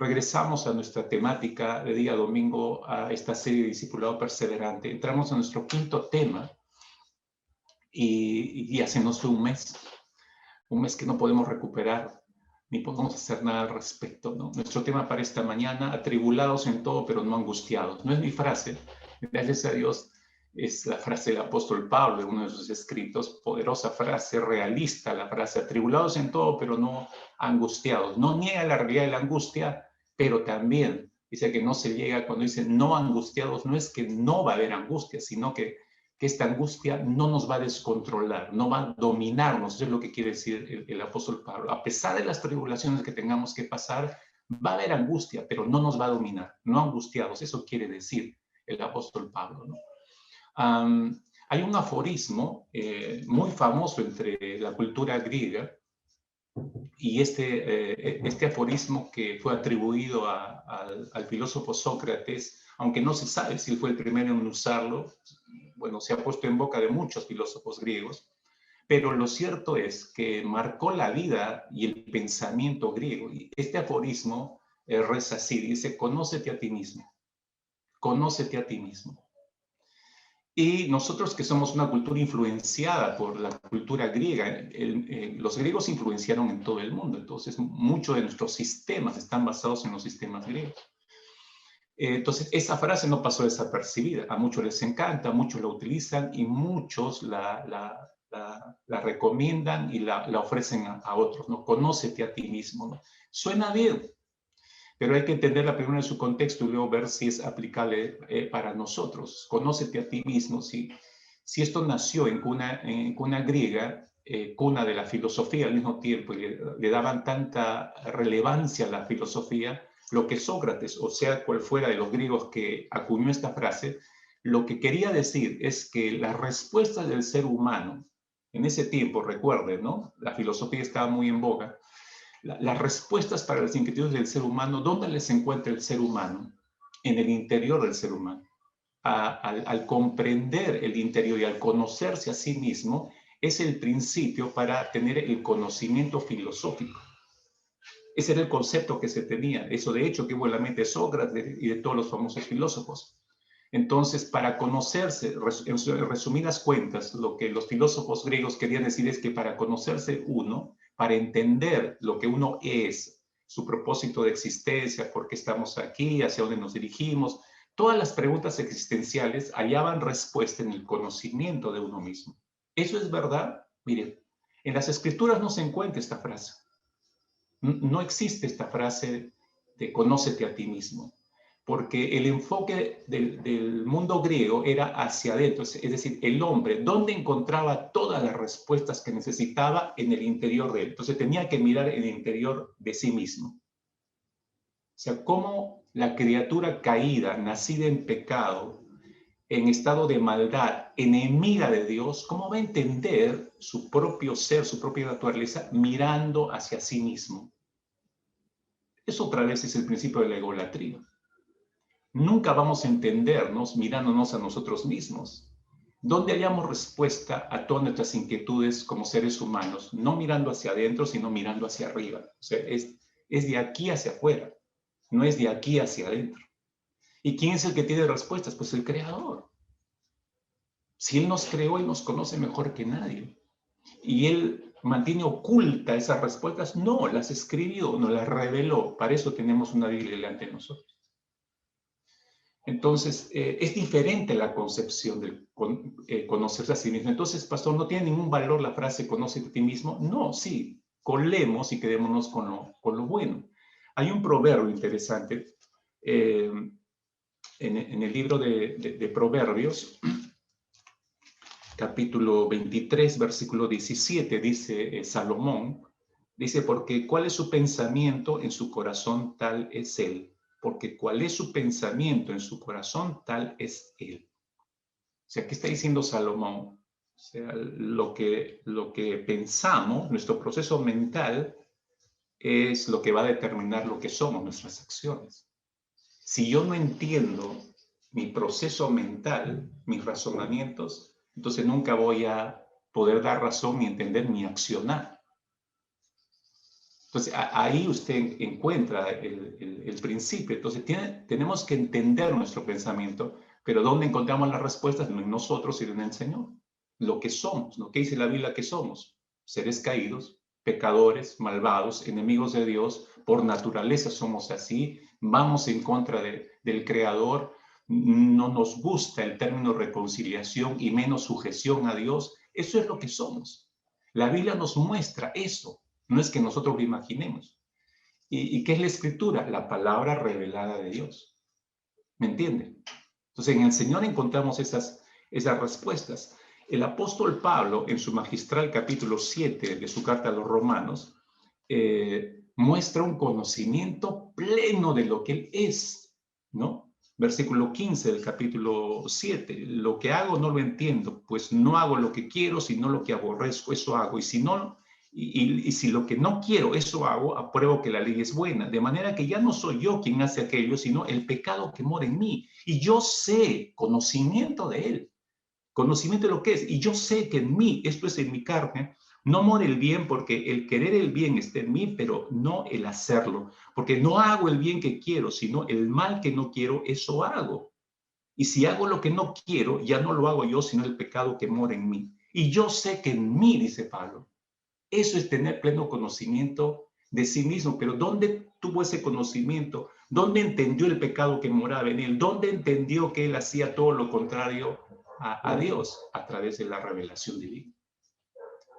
Regresamos a nuestra temática de día domingo, a esta serie de Discipulado Perseverante. Entramos a nuestro quinto tema y ya se nos fue un mes que no podemos recuperar ni podemos hacer nada al respecto, ¿no? Nuestro tema para esta mañana: atribulados en todo, pero no angustiados. No es mi frase, gracias a Dios, es la frase del apóstol Pablo en uno de sus escritos. Poderosa frase, realista la frase: atribulados en todo, pero no angustiados. No niega la realidad de la angustia, pero también dice que no se llega, cuando dice no angustiados, no es que no va a haber angustia, sino que esta angustia no nos va a descontrolar, no va a dominarnos. Eso es lo que quiere decir el apóstol Pablo. A pesar de las tribulaciones que tengamos que pasar, va a haber angustia, pero no nos va a dominar. No angustiados, eso quiere decir el apóstol Pablo, ¿no? Hay un aforismo muy famoso entre la cultura griega, y este aforismo, que fue atribuido al filósofo Sócrates, aunque no se sabe si él fue el primero en usarlo. Bueno, se ha puesto en boca de muchos filósofos griegos, pero lo cierto es que marcó la vida y el pensamiento griego. Y este aforismo reza así, dice: conócete a ti mismo, conócete a ti mismo. Y nosotros, que somos una cultura influenciada por la cultura griega, los griegos influenciaron en todo el mundo, entonces muchos de nuestros sistemas están basados en los sistemas griegos. Entonces esa frase no pasó desapercibida, a muchos les encanta, muchos la utilizan y muchos la recomiendan y la ofrecen a otros, ¿no? Conócete a ti mismo, ¿no? Suena bien, pero hay que entenderla primero en su contexto y luego ver si es aplicable para nosotros. Conócete a ti mismo. Si esto nació en cuna griega, cuna de la filosofía al mismo tiempo, y le daban tanta relevancia a la filosofía, lo que Sócrates, o sea, cual fuera de los griegos que acuñó esta frase, lo que quería decir es que las respuestas del ser humano, en ese tiempo, recuerden, ¿no? La filosofía estaba muy en boga. Las respuestas para las inquietudes del ser humano, ¿dónde les encuentra el ser humano? En el interior del ser humano. Al comprender el interior y al conocerse a sí mismo, es el principio para tener el conocimiento filosófico. Ese era el concepto que se tenía. Eso, de hecho, que hubo en la mente de Sócrates y de todos los famosos filósofos. Entonces, para conocerse, en resumidas cuentas, lo que los filósofos griegos querían decir es que para conocerse uno, para entender lo que uno es, su propósito de existencia, por qué estamos aquí, hacia dónde nos dirigimos, todas las preguntas existenciales hallaban respuesta en el conocimiento de uno mismo. ¿Eso es verdad? Miren, en las escrituras no se encuentra esta frase. No existe esta frase de conócete a ti mismo, porque el enfoque del mundo griego era hacia adentro, es decir, el hombre, ¿dónde encontraba todas las respuestas que necesitaba? En el interior de él. Entonces tenía que mirar en el interior de sí mismo. O sea, cómo la criatura caída, nacida en pecado, en estado de maldad, enemiga de Dios, ¿cómo va a entender su propio ser, su propia naturaleza, mirando hacia sí mismo? Eso otra vez es el principio de la egolatría. Nunca vamos a entendernos mirándonos a nosotros mismos. ¿Dónde hallamos respuesta a todas nuestras inquietudes como seres humanos? No mirando hacia adentro, sino mirando hacia arriba. O sea, es de aquí hacia afuera, no es de aquí hacia adentro. ¿Y quién es el que tiene respuestas? Pues el Creador. Si Él nos creó, Él nos conoce mejor que nadie. Y Él mantiene oculta esas respuestas. No, las escribió, nos las reveló. Para eso tenemos una Biblia delante de nosotros. Entonces, es diferente la concepción de conocerse a sí mismo. Entonces, pastor, ¿no tiene ningún valor la frase conócete a ti mismo? No, sí, colemos y quedémonos con lo bueno. Hay un proverbio interesante en el libro de Proverbios, capítulo 23, versículo 17, dice Salomón, dice: porque cuál es su pensamiento en su corazón, tal es él. Porque cuál es su pensamiento en su corazón, tal es él. O sea, ¿qué está diciendo Salomón? O sea, lo que pensamos, nuestro proceso mental, es lo que va a determinar lo que somos, nuestras acciones. Si yo no entiendo mi proceso mental, mis razonamientos, entonces nunca voy a poder dar razón ni entender mi accionar. Entonces, ahí usted encuentra el principio. Entonces, tenemos que entender nuestro pensamiento, pero ¿dónde encontramos las respuestas? No en nosotros, sino en el Señor. Lo que somos, ¿no? ¿Qué dice la Biblia que somos? Seres caídos, pecadores, malvados, enemigos de Dios. Por naturaleza somos así. Vamos en contra del Creador. No nos gusta el término reconciliación y menos sujeción a Dios. Eso es lo que somos. La Biblia nos muestra eso. No es que nosotros lo imaginemos. ¿Y qué es la escritura? La palabra revelada de Dios. ¿Me entienden? Entonces, en el Señor encontramos esas respuestas. El apóstol Pablo, en su magistral capítulo 7 de su carta a los Romanos, muestra un conocimiento pleno de lo que Él es, ¿no? Versículo 15 del capítulo 7. Lo que hago no lo entiendo, pues no hago lo que quiero, sino lo que aborrezco, eso hago. Y si lo que no quiero, eso hago, apruebo que la ley es buena. De manera que ya no soy yo quien hace aquello, sino el pecado que mora en mí. Y yo sé, conocimiento de Él, conocimiento de lo que es. Y yo sé que en mí, esto es en mi carne, no mora el bien, porque el querer el bien está en mí, pero no el hacerlo. Porque no hago el bien que quiero, sino el mal que no quiero, eso hago. Y si hago lo que no quiero, ya no lo hago yo, sino el pecado que mora en mí. Y yo sé que en mí, dice Pablo, eso es tener pleno conocimiento de sí mismo. Pero ¿dónde tuvo ese conocimiento? ¿Dónde entendió el pecado que moraba en él? ¿Dónde entendió que él hacía todo lo contrario a Dios? A través de la revelación divina.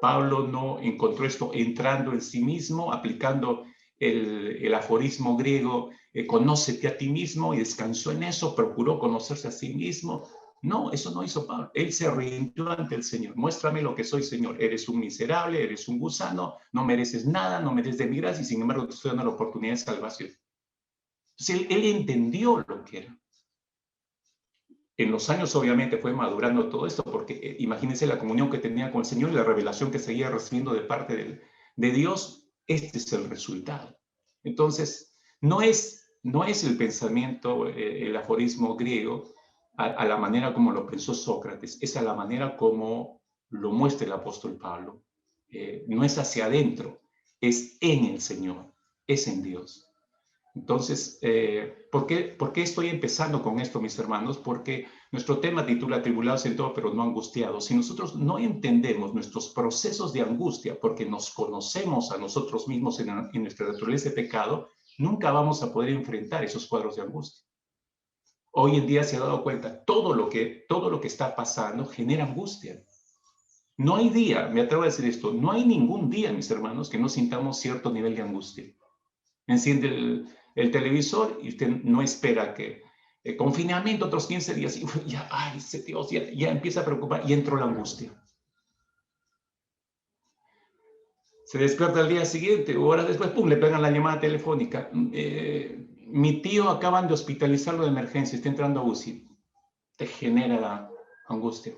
Pablo no encontró esto entrando en sí mismo, aplicando el aforismo griego, conócete a ti mismo, y descansó en eso, procuró conocerse a sí mismo. No, eso no hizo Pablo. Él se rindió ante el Señor. Muéstrame lo que soy, Señor. Eres un miserable, eres un gusano, no mereces nada, no mereces de mi gracia, y sin embargo te estoy dando la oportunidad de salvación. Entonces él entendió lo que era. En los años obviamente fue madurando todo esto, porque imagínense la comunión que tenía con el Señor y la revelación que seguía recibiendo de parte de Dios. Este es el resultado. Entonces, no es el pensamiento, el aforismo griego, a la manera como lo pensó Sócrates, es a la manera como lo muestra el apóstol Pablo. No es hacia adentro, es en el Señor, es en Dios. Entonces, ¿por qué estoy empezando con esto, mis hermanos? Porque nuestro tema titula Tribulados en todo, pero no angustiados. Si nosotros no entendemos nuestros procesos de angustia, porque nos conocemos a nosotros mismos en nuestra naturaleza de pecado, nunca vamos a poder enfrentar esos cuadros de angustia. Hoy en día se ha dado cuenta, todo lo que está pasando genera angustia. No hay día, me atrevo a decir esto, no hay ningún día, mis hermanos, que no sintamos cierto nivel de angustia. Enciende el televisor y usted no espera que confinamiento otros 15 días y ya, ay, Dios, ya empieza a preocupar y entró la angustia. Se despierta al día siguiente o horas después, pum, le pegan la llamada telefónica. Mi tío acaban de hospitalizarlo de emergencia, está entrando a UCI. Te genera la angustia.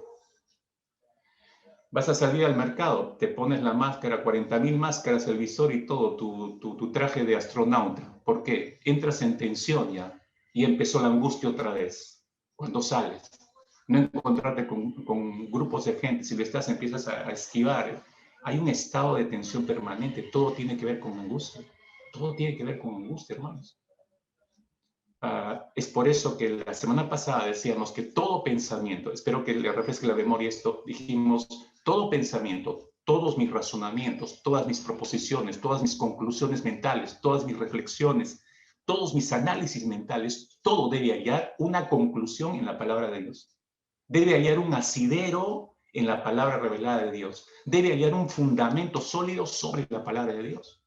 Vas a salir al mercado, te pones la máscara, 40.000 máscaras, el visor y todo, tu traje de astronauta. ¿Por qué? Entras en tensión ya y empezó la angustia otra vez. Cuando sales, no encontrarte con grupos de gente, si le estás empiezas a esquivar. Hay un estado de tensión permanente, todo tiene que ver con angustia. Todo tiene que ver con angustia, hermanos. Es por eso que la semana pasada decíamos que todo pensamiento, espero que le refresque la memoria esto, dijimos, todo pensamiento, todos mis razonamientos, todas mis proposiciones, todas mis conclusiones mentales, todas mis reflexiones, todos mis análisis mentales, todo debe hallar una conclusión en la palabra de Dios. Debe hallar un asidero en la palabra revelada de Dios. Debe hallar un fundamento sólido sobre la palabra de Dios.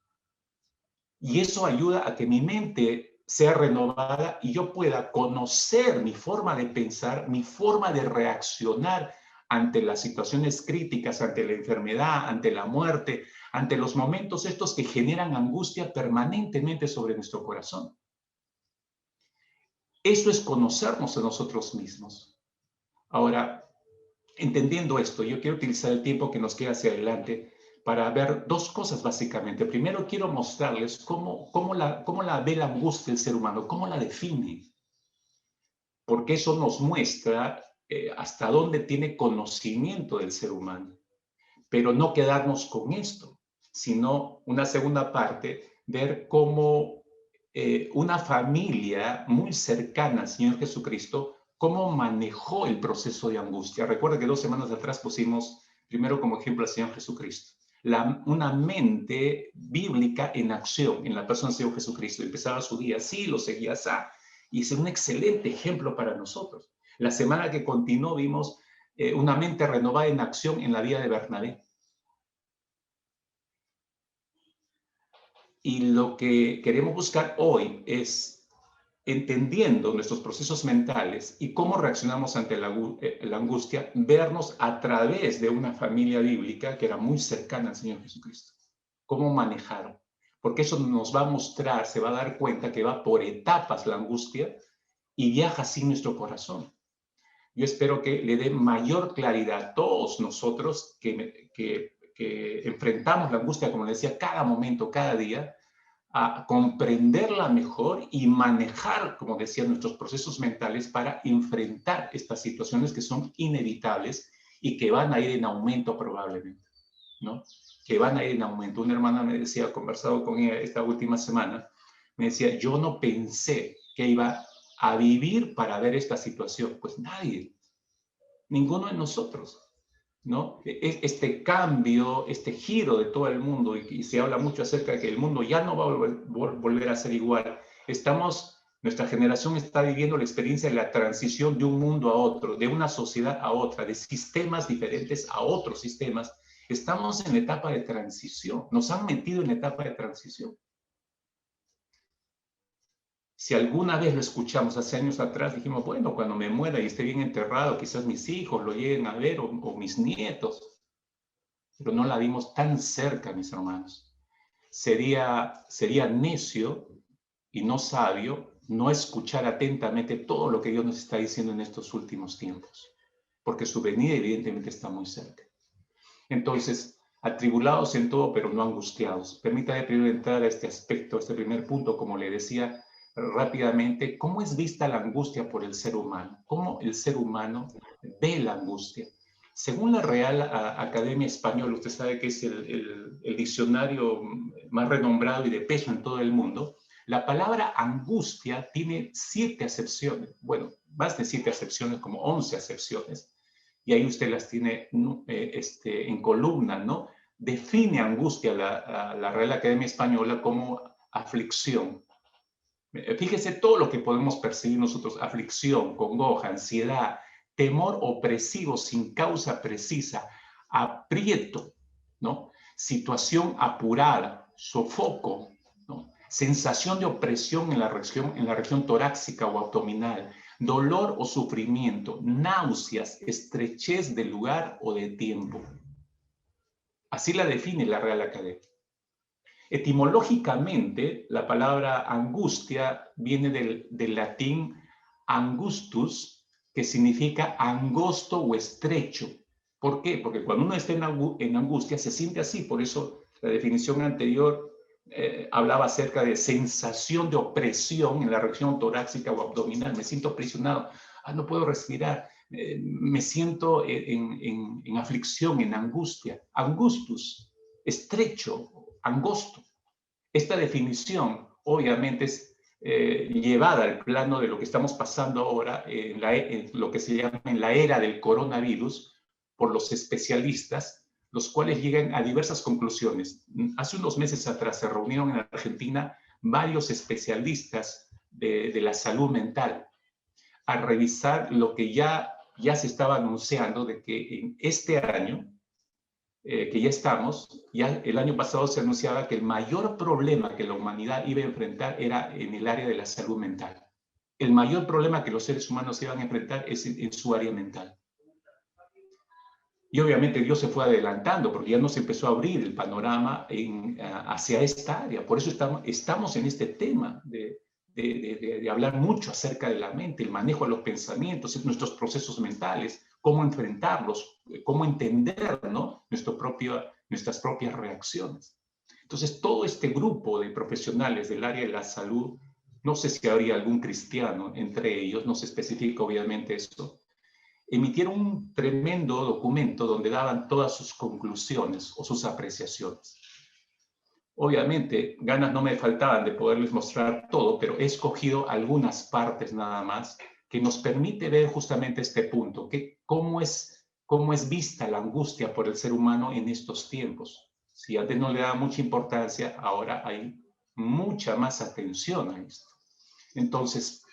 Y eso ayuda a que mi mente sea renovada y yo pueda conocer mi forma de pensar, mi forma de reaccionar ante las situaciones críticas, ante la enfermedad, ante la muerte, ante los momentos estos que generan angustia permanentemente sobre nuestro corazón. Eso es conocernos a nosotros mismos. Ahora, entendiendo esto, yo quiero utilizar el tiempo que nos queda hacia adelante para ver dos cosas básicamente. Primero quiero mostrarles cómo la ve la angustia del ser humano, cómo la define, porque eso nos muestra hasta dónde tiene conocimiento del ser humano, pero no quedarnos con esto. sino una segunda parte, ver cómo una familia muy cercana al Señor Jesucristo, cómo manejó el proceso de angustia. Recuerda que 2 semanas atrás pusimos primero como ejemplo al Señor Jesucristo. Una mente bíblica en acción en la persona del Señor Jesucristo. Empezaba su día así, lo seguía así, y es un excelente ejemplo para nosotros. La semana que continuó vimos una mente renovada en acción en la vida de Bernabé. Y lo que queremos buscar hoy es, entendiendo nuestros procesos mentales y cómo reaccionamos ante la angustia, vernos a través de una familia bíblica que era muy cercana al Señor Jesucristo. Cómo manejaron. Porque eso nos va a mostrar, se va a dar cuenta que va por etapas la angustia y viaja así nuestro corazón. Yo espero que le dé mayor claridad a todos nosotros que enfrentamos la angustia, como les decía, cada momento, cada día, a comprenderla mejor y manejar, como decía, nuestros procesos mentales para enfrentar estas situaciones que son inevitables y que van a ir en aumento probablemente, ¿no? Que van a ir en aumento. Una hermana me decía, conversado con ella esta última semana, me decía, yo no pensé que iba a vivir para ver esta situación. Pues nadie, ninguno de nosotros, ¿no? Este cambio, este giro de todo el mundo, y se habla mucho acerca de que el mundo ya no va a volver a ser igual. Nuestra generación está viviendo la experiencia de la transición de un mundo a otro, de una sociedad a otra, de sistemas diferentes a otros sistemas. Estamos en la etapa de transición, nos han metido en la etapa de transición. Si alguna vez lo escuchamos hace años atrás, dijimos, bueno, cuando me muera y esté bien enterrado, quizás mis hijos lo lleguen a ver o mis nietos, pero no la vimos tan cerca, mis hermanos. Sería necio y no sabio no escuchar atentamente todo lo que Dios nos está diciendo en estos últimos tiempos, porque su venida evidentemente está muy cerca. Entonces, atribulados en todo, pero no angustiados. Permítame primero entrar a este aspecto, a este primer punto, como le decía rápidamente, ¿cómo es vista la angustia por el ser humano? ¿Cómo el ser humano ve la angustia? Según la Real Academia Española, usted sabe que es el diccionario más renombrado y de peso en todo el mundo, la palabra angustia tiene 7 acepciones, bueno, más de 7 acepciones, como 11 acepciones, y ahí usted las tiene en columna, ¿no? Define angustia la Real Academia Española como aflicción. Fíjese todo lo que podemos percibir nosotros: aflicción, congoja, ansiedad, temor opresivo sin causa precisa, aprieto, ¿no? Situación apurada, sofoco, ¿no? Sensación de opresión en la región torácica o abdominal, dolor o sufrimiento, náuseas, estrechez de lugar o de tiempo. Así la define la Real Academia. Etimológicamente, la palabra angustia viene del latín angustus, que significa angosto o estrecho. ¿Por qué? Porque cuando uno está en angustia se siente así. Por eso la definición anterior hablaba acerca de sensación de opresión en la región torácica o abdominal. Me siento presionado, no puedo respirar, me siento en aflicción, en angustia. Angustus, estrecho, angosto. Esta definición obviamente es llevada al plano de lo que estamos pasando ahora en lo que se llama en la era del coronavirus por los especialistas, los cuales llegan a diversas conclusiones. Hace unos meses atrás se reunieron en Argentina varios especialistas de la salud mental a revisar lo que ya se estaba anunciando de que en este año, que ya estamos, ya el año pasado se anunciaba que el mayor problema que la humanidad iba a enfrentar era en el área de la salud mental. El mayor problema que los seres humanos iban a enfrentar es en su área mental. Y obviamente Dios se fue adelantando porque ya nos empezó a abrir el panorama hacia esta área. Por eso estamos en este tema de hablar mucho acerca de la mente, el manejo de los pensamientos, nuestros procesos mentales, cómo enfrentarlos, cómo entender, ¿no? Nuestras propias reacciones. Entonces, todo este grupo de profesionales del área de la salud, no sé si habría algún cristiano entre ellos, no se especifica obviamente eso, emitieron un tremendo documento donde daban todas sus conclusiones o sus apreciaciones. Obviamente, ganas no me faltaban de poderles mostrar todo, pero he escogido algunas partes nada más que nos permite ver justamente este punto, que cómo es vista la angustia por el ser humano en estos tiempos. Si antes no le daba mucha importancia, ahora hay mucha más atención a esto. Entonces,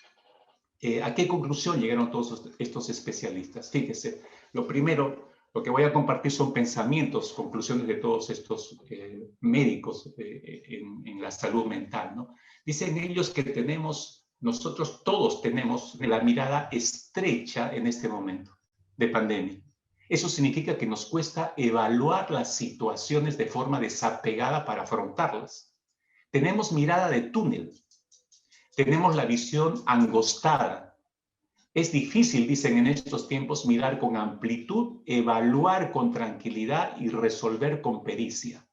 ¿a qué conclusión llegaron todos estos especialistas? Fíjese, lo primero, lo que voy a compartir son pensamientos, conclusiones de todos estos médicos en la salud mental, ¿no? Dicen ellos que nosotros todos tenemos la mirada estrecha en este momento de pandemia. Eso significa que nos cuesta evaluar las situaciones de forma desapegada para afrontarlas. Tenemos mirada de túnel. Tenemos la visión angostada. Es difícil, dicen en estos tiempos, mirar con amplitud, evaluar con tranquilidad y resolver con pericia.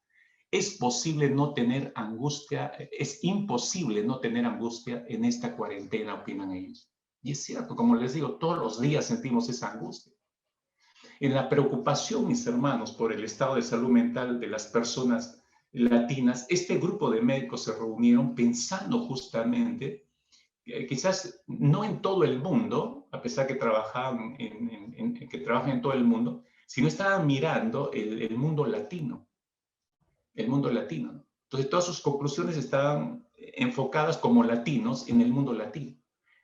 Es posible no tener angustia, es imposible no tener angustia en esta cuarentena, opinan ellos. Y es cierto, como les digo, todos los días sentimos esa angustia. En la preocupación, mis hermanos, por el estado de salud mental de las personas latinas, este grupo de médicos se reunieron pensando justamente, quizás no en todo el mundo, a pesar que trabajan en todo el mundo, sino estaban mirando el mundo latino, el mundo latino, ¿no? Entonces, todas sus conclusiones estaban enfocadas como latinos en el mundo latino.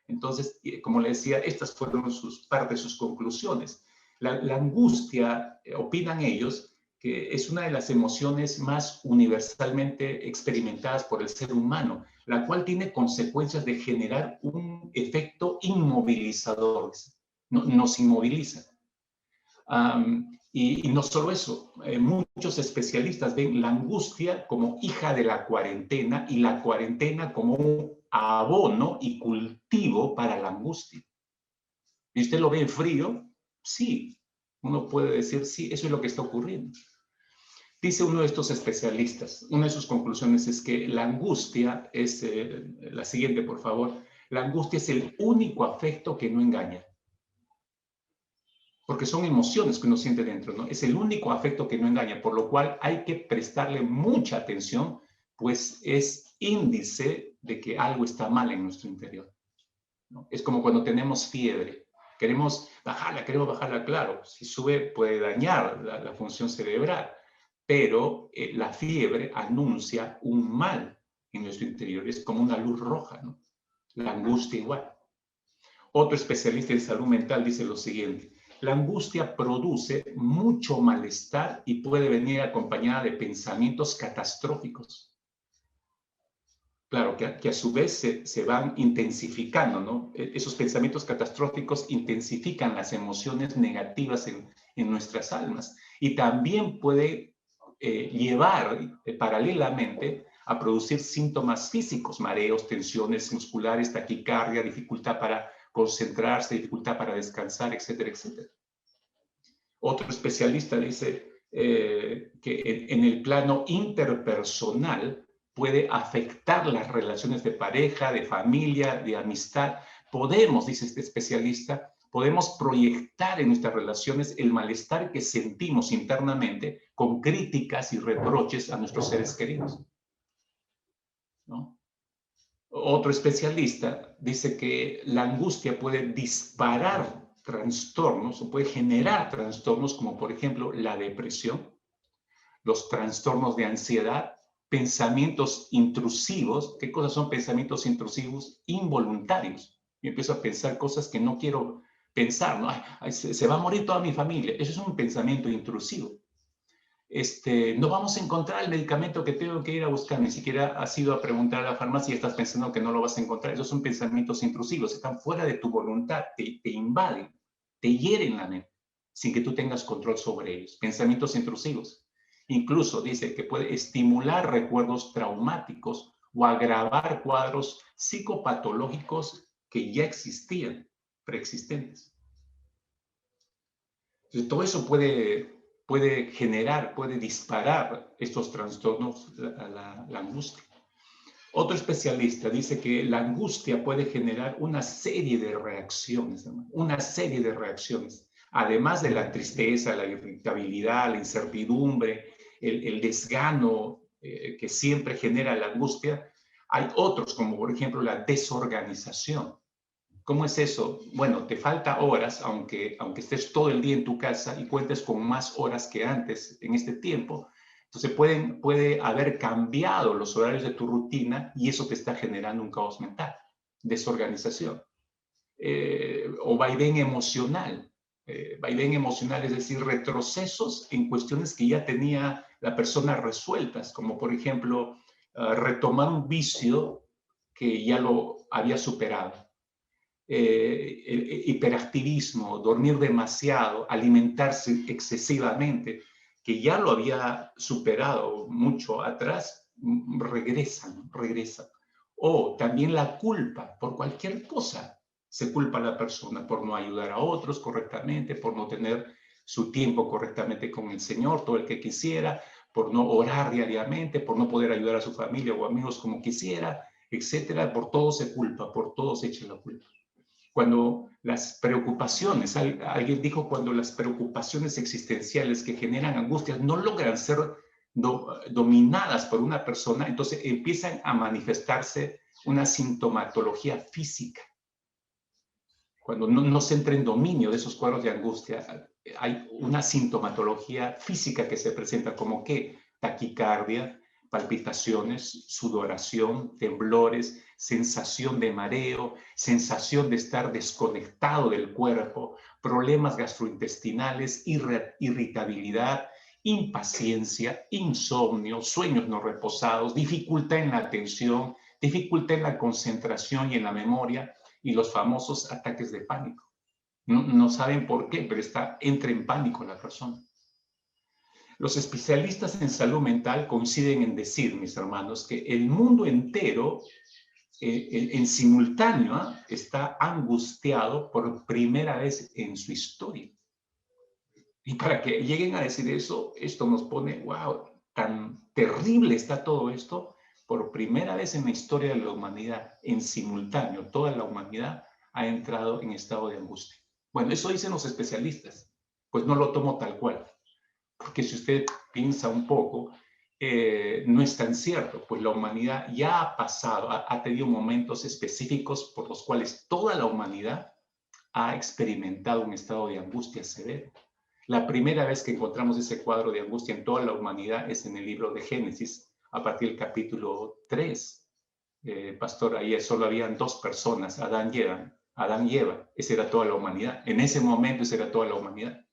Entonces, como les decía, estas fueron parte de sus conclusiones. La angustia, opinan ellos, que es una de las emociones más universalmente experimentadas por el ser humano, la cual tiene consecuencias de generar un efecto inmovilizador. Nos inmoviliza. Y no solo eso, muchos especialistas ven la angustia como hija de la cuarentena y la cuarentena como un abono y cultivo para la angustia. ¿Y usted lo ve en frío? Sí, uno puede decir, sí, eso es lo que está ocurriendo. Dice uno de estos especialistas, una de sus conclusiones es que la angustia es, la siguiente por favor, la angustia es el único afecto que no engaña. Porque son emociones que uno siente dentro, ¿no? Es el único afecto que no engaña, por lo cual hay que prestarle mucha atención, pues es índice de que algo está mal en nuestro interior, ¿no? Es como cuando tenemos fiebre, queremos bajarla, claro, si sube puede dañar la función cerebral, pero la fiebre anuncia un mal en nuestro interior, es como una luz roja, ¿no? La angustia igual. Otro especialista en salud mental dice lo siguiente: la angustia produce mucho malestar y puede venir acompañada de pensamientos catastróficos. Claro, que a su vez se van intensificando, ¿no? Esos pensamientos catastróficos intensifican las emociones negativas en nuestras almas y también puede llevar paralelamente a producir síntomas físicos, mareos, tensiones musculares, taquicardia, dificultad para concentrarse, dificultad para descansar, etcétera, etcétera. Otro especialista dice que en el plano interpersonal puede afectar las relaciones de pareja, de familia, de amistad. Podemos, dice este especialista, podemos proyectar en nuestras relaciones el malestar que sentimos internamente con críticas y reproches a nuestros seres queridos, ¿no? Otro especialista dice que la angustia puede disparar trastornos o puede generar trastornos como por ejemplo la depresión, los trastornos de ansiedad, pensamientos intrusivos. ¿Qué cosas son pensamientos intrusivos? Involuntarios. Yo empiezo a pensar cosas que no quiero pensar, ¿no? Ay, se va a morir toda mi familia. Eso es un pensamiento intrusivo. No vamos a encontrar el medicamento que tengo que ir a buscar, ni siquiera has ido a preguntar a la farmacia y estás pensando que no lo vas a encontrar. Esos son pensamientos intrusivos, están fuera de tu voluntad, te invaden, te hieren la mente, sin que tú tengas control sobre ellos. Pensamientos intrusivos. Incluso dice que puede estimular recuerdos traumáticos o agravar cuadros psicopatológicos que ya existían, preexistentes. Entonces, todo eso puede generar, puede disparar estos trastornos, la angustia. Otro especialista dice que la angustia puede generar una serie de reacciones, ¿no? Una serie de reacciones, además de la tristeza, la irritabilidad, la incertidumbre, el desgano, que siempre genera la angustia. Hay otros, como por ejemplo la desorganización. ¿Cómo es eso? Bueno, te falta horas, aunque estés todo el día en tu casa y cuentes con más horas que antes en este tiempo. Entonces puede haber cambiado los horarios de tu rutina y eso te está generando un caos mental, desorganización. O vaivén emocional. Vaivén emocional, es decir, retrocesos en cuestiones que ya tenía la persona resueltas, como por ejemplo retomar un vicio que ya lo había superado. Hiperactivismo, dormir demasiado, alimentarse excesivamente, que ya lo había superado mucho atrás, regresan. O también la culpa por cualquier cosa. Se culpa a la persona por no ayudar a otros correctamente, por no tener su tiempo correctamente con el Señor, todo el que quisiera, por no orar diariamente, por no poder ayudar a su familia o amigos como quisiera, etcétera. Por todo se culpa, por todo se echa la culpa. Cuando las preocupaciones, alguien dijo, cuando las preocupaciones existenciales que generan angustias no logran ser dominadas por una persona, entonces empiezan a manifestarse una sintomatología física. Cuando no se entra en dominio de esos cuadros de angustia, hay una sintomatología física que se presenta como que taquicardia, palpitaciones, sudoración, temblores, sensación de mareo, sensación de estar desconectado del cuerpo, problemas gastrointestinales, irritabilidad, impaciencia, insomnio, sueños no reposados, dificultad en la atención, dificultad en la concentración y en la memoria, y los famosos ataques de pánico. No saben por qué, pero entra en pánico la persona. Los especialistas en salud mental coinciden en decir, mis hermanos, que el mundo entero en simultáneo está angustiado por primera vez en su historia. Y para que lleguen a decir eso, esto nos pone, wow, tan terrible está todo esto. Por primera vez en la historia de la humanidad, en simultáneo, toda la humanidad ha entrado en estado de angustia. Bueno, eso dicen los especialistas, pues no lo tomo tal cual. Porque si usted piensa un poco, no es tan cierto, pues la humanidad ya ha pasado, ha tenido momentos específicos por los cuales toda la humanidad ha experimentado un estado de angustia severo. La primera vez que encontramos ese cuadro de angustia en toda la humanidad es en el libro de Génesis, a partir del capítulo 3. Pastor, ahí solo habían dos personas, Adán y Eva, esa era toda la humanidad. En ese momento esa era toda la humanidad.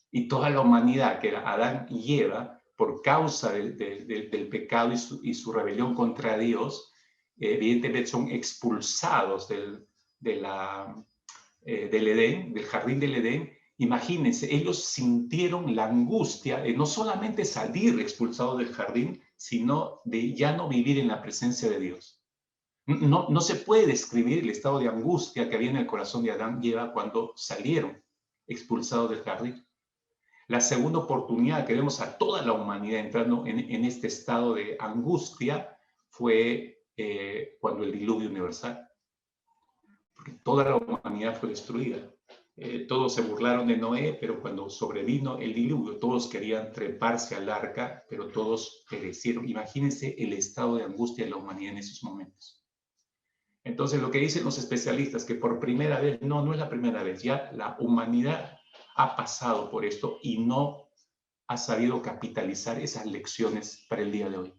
Y toda la humanidad, que era Adán y Eva, por causa del pecado y su rebelión contra Dios, evidentemente son expulsados del Edén, del jardín del Edén. Imagínense, ellos sintieron la angustia de no solamente salir expulsados del jardín, sino de ya no vivir en la presencia de Dios. No se puede describir el estado de angustia que había en el corazón de Adán y Eva cuando salieron expulsados del jardín. La segunda oportunidad que vemos a toda la humanidad entrando en este estado de angustia fue cuando el diluvio universal. Porque toda la humanidad fue destruida. Todos se burlaron de Noé, pero cuando sobrevino el diluvio, todos querían treparse al arca, pero todos perecieron. Imagínense el estado de angustia de la humanidad en esos momentos. Entonces, lo que dicen los especialistas, que por primera vez, no es la primera vez, ya la humanidad ha pasado por esto y no ha sabido capitalizar esas lecciones para el día de hoy.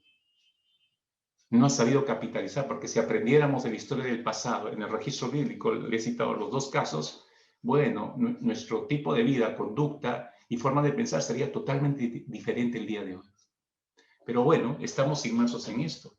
No ha sabido capitalizar, porque si aprendiéramos de la historia del pasado, en el registro bíblico, le he citado los dos casos, bueno, nuestro tipo de vida, conducta y forma de pensar sería totalmente diferente el día de hoy. Pero bueno, estamos inmersos en esto.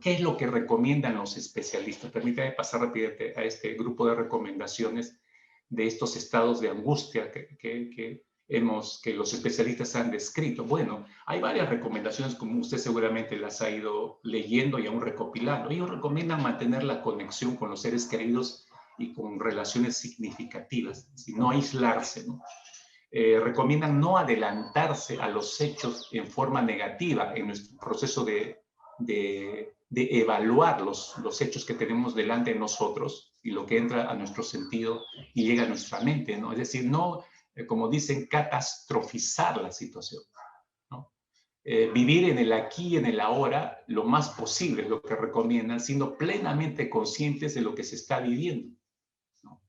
¿Qué es lo que recomiendan los especialistas? Permítame pasar rápidamente a este grupo de recomendaciones de estos estados de angustia que los especialistas han descrito. Bueno, hay varias recomendaciones, como usted seguramente las ha ido leyendo y aún recopilando. Ellos recomiendan mantener la conexión con los seres queridos y con relaciones significativas, no aislarse, ¿no? Recomiendan no adelantarse a los hechos en forma negativa en nuestro proceso de evaluar los hechos que tenemos delante de nosotros y lo que entra a nuestro sentido y llega a nuestra mente, ¿no? Es decir, no, como dicen, catastrofizar la situación, ¿no? vivir en el aquí y en el ahora lo más posible, es lo que recomiendan, siendo plenamente conscientes de lo que se está viviendo, ¿no?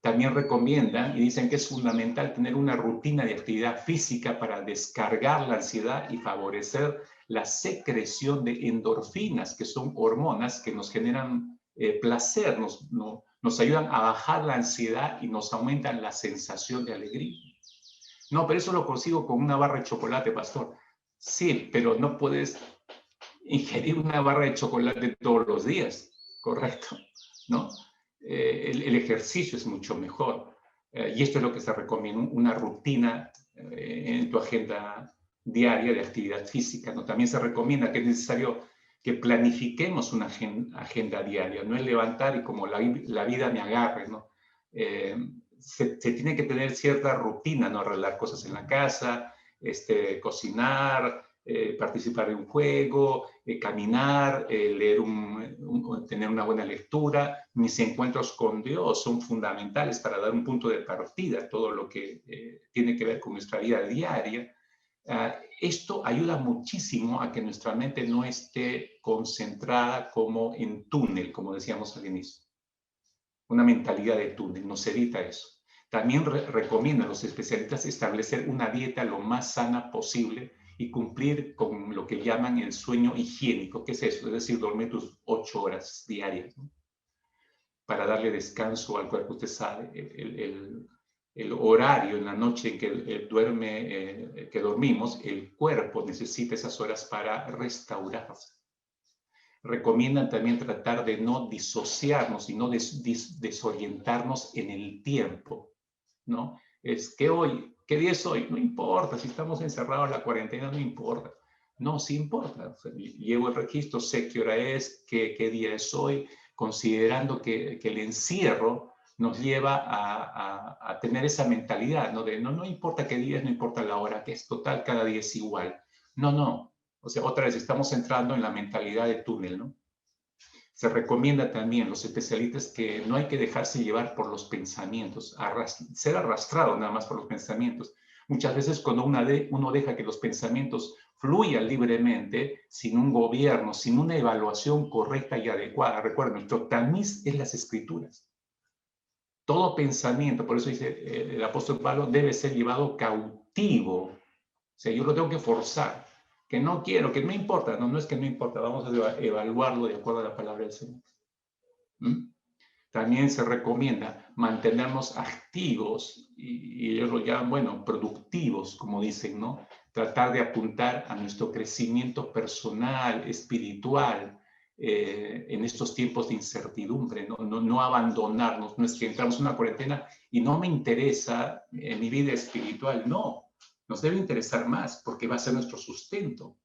También recomiendan y dicen que es fundamental tener una rutina de actividad física para descargar la ansiedad y favorecer la secreción de endorfinas, que son hormonas que nos generan placer, nos ayudan a bajar la ansiedad y nos aumentan la sensación de alegría. No, pero eso lo consigo con una barra de chocolate, pastor. Sí, pero no puedes ingerir una barra de chocolate todos los días, ¿correcto? ¿No? El ejercicio es mucho mejor. Y esto es lo que se recomienda, una rutina en tu agenda diaria de actividad física, ¿no? También se recomienda que es necesario que planifiquemos una agenda diaria, no es levantar y como la vida me agarre, ¿no? Se tiene que tener cierta rutina, ¿no? Arreglar cosas en la casa, cocinar, participar de un juego, caminar, leer tener una buena lectura. Mis encuentros con Dios son fundamentales para dar un punto de partida a todo lo que tiene que ver con nuestra vida diaria. Esto ayuda muchísimo a que nuestra mente no esté concentrada como en túnel, como decíamos al inicio. Una mentalidad de túnel, nos evita eso. También recomiendan los especialistas establecer una dieta lo más sana posible y cumplir con lo que llaman el sueño higiénico. ¿Qué es eso? Es decir, dormir tus 8 horas diarias, ¿no? Para darle descanso al cuerpo. Usted sabe, el horario en la noche en que dormimos, el cuerpo necesita esas horas para restaurarse. Recomiendan también tratar de no disociarnos y no desorientarnos en el tiempo, ¿no? Es que hoy, ¿qué día es hoy? No importa, si estamos encerrados en la cuarentena, no importa. No, sí importa. O sea, llevo el registro, sé qué hora es, qué día es hoy, considerando que el encierro nos lleva a tener esa mentalidad, ¿no? De no importa qué día es, no importa la hora, que es total, cada día es igual. No. O sea, otra vez estamos entrando en la mentalidad de túnel, ¿no? Se recomienda también los especialistas que no hay que dejarse llevar por los pensamientos, ser arrastrado nada más por los pensamientos. Muchas veces cuando uno deja que los pensamientos fluyan libremente, sin un gobierno, sin una evaluación correcta y adecuada. Recuerden, nuestro tamiz es las escrituras. Todo pensamiento, por eso dice el apóstol Pablo, debe ser llevado cautivo. O sea, yo lo tengo que forzar. Que no quiero, que no importa. No es que no importa, vamos a evaluarlo de acuerdo a la palabra del Señor. También se recomienda mantenernos activos y ellos lo llaman, bueno, productivos, como dicen, ¿no? Tratar de apuntar a nuestro crecimiento personal, espiritual, en estos tiempos de incertidumbre, no abandonarnos. No es que entramos en una cuarentena y no me interesa mi vida espiritual, no. Nos debe interesar más porque va a ser nuestro sustento.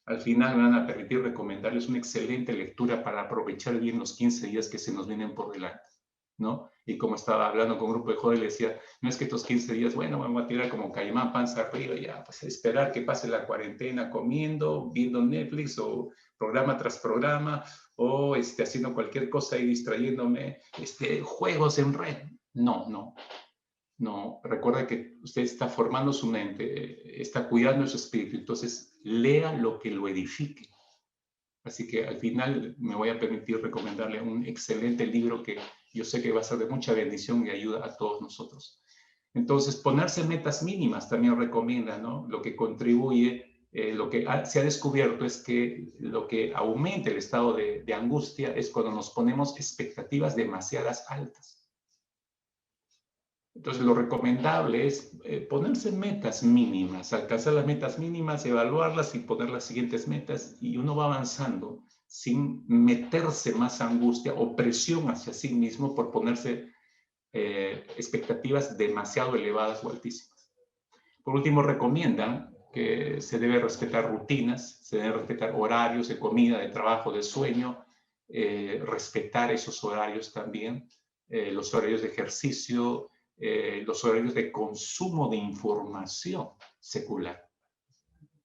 Al final me van a permitir recomendarles una excelente lectura para aprovechar bien los 15 días que se nos vienen por delante, ¿no? Y como estaba hablando con un grupo de jóvenes, les decía, no es que estos 15 días, bueno, vamos a tirar como caimán panza arriba y ya, pues esperar que pase la cuarentena comiendo, viendo Netflix o programa tras programa o haciendo cualquier cosa y distrayéndome, juegos en red. No, recuerda que usted está formando su mente, está cuidando su espíritu, entonces lea lo que lo edifique. Así que al final me voy a permitir recomendarle un excelente libro que yo sé que va a ser de mucha bendición y ayuda a todos nosotros. Entonces, ponerse metas mínimas también recomienda, ¿no? Lo que contribuye, lo que se ha descubierto es que lo que aumenta el estado de angustia es cuando nos ponemos expectativas demasiadas altas. Entonces, lo recomendable es ponerse metas mínimas, alcanzar las metas mínimas, evaluarlas y poner las siguientes metas y uno va avanzando sin meterse más angustia o presión hacia sí mismo por ponerse expectativas demasiado elevadas o altísimas. Por último, recomiendan que se debe respetar rutinas, se debe respetar horarios de comida, de trabajo, de sueño, respetar esos horarios también, los horarios de ejercicio, los horarios de consumo de información secular,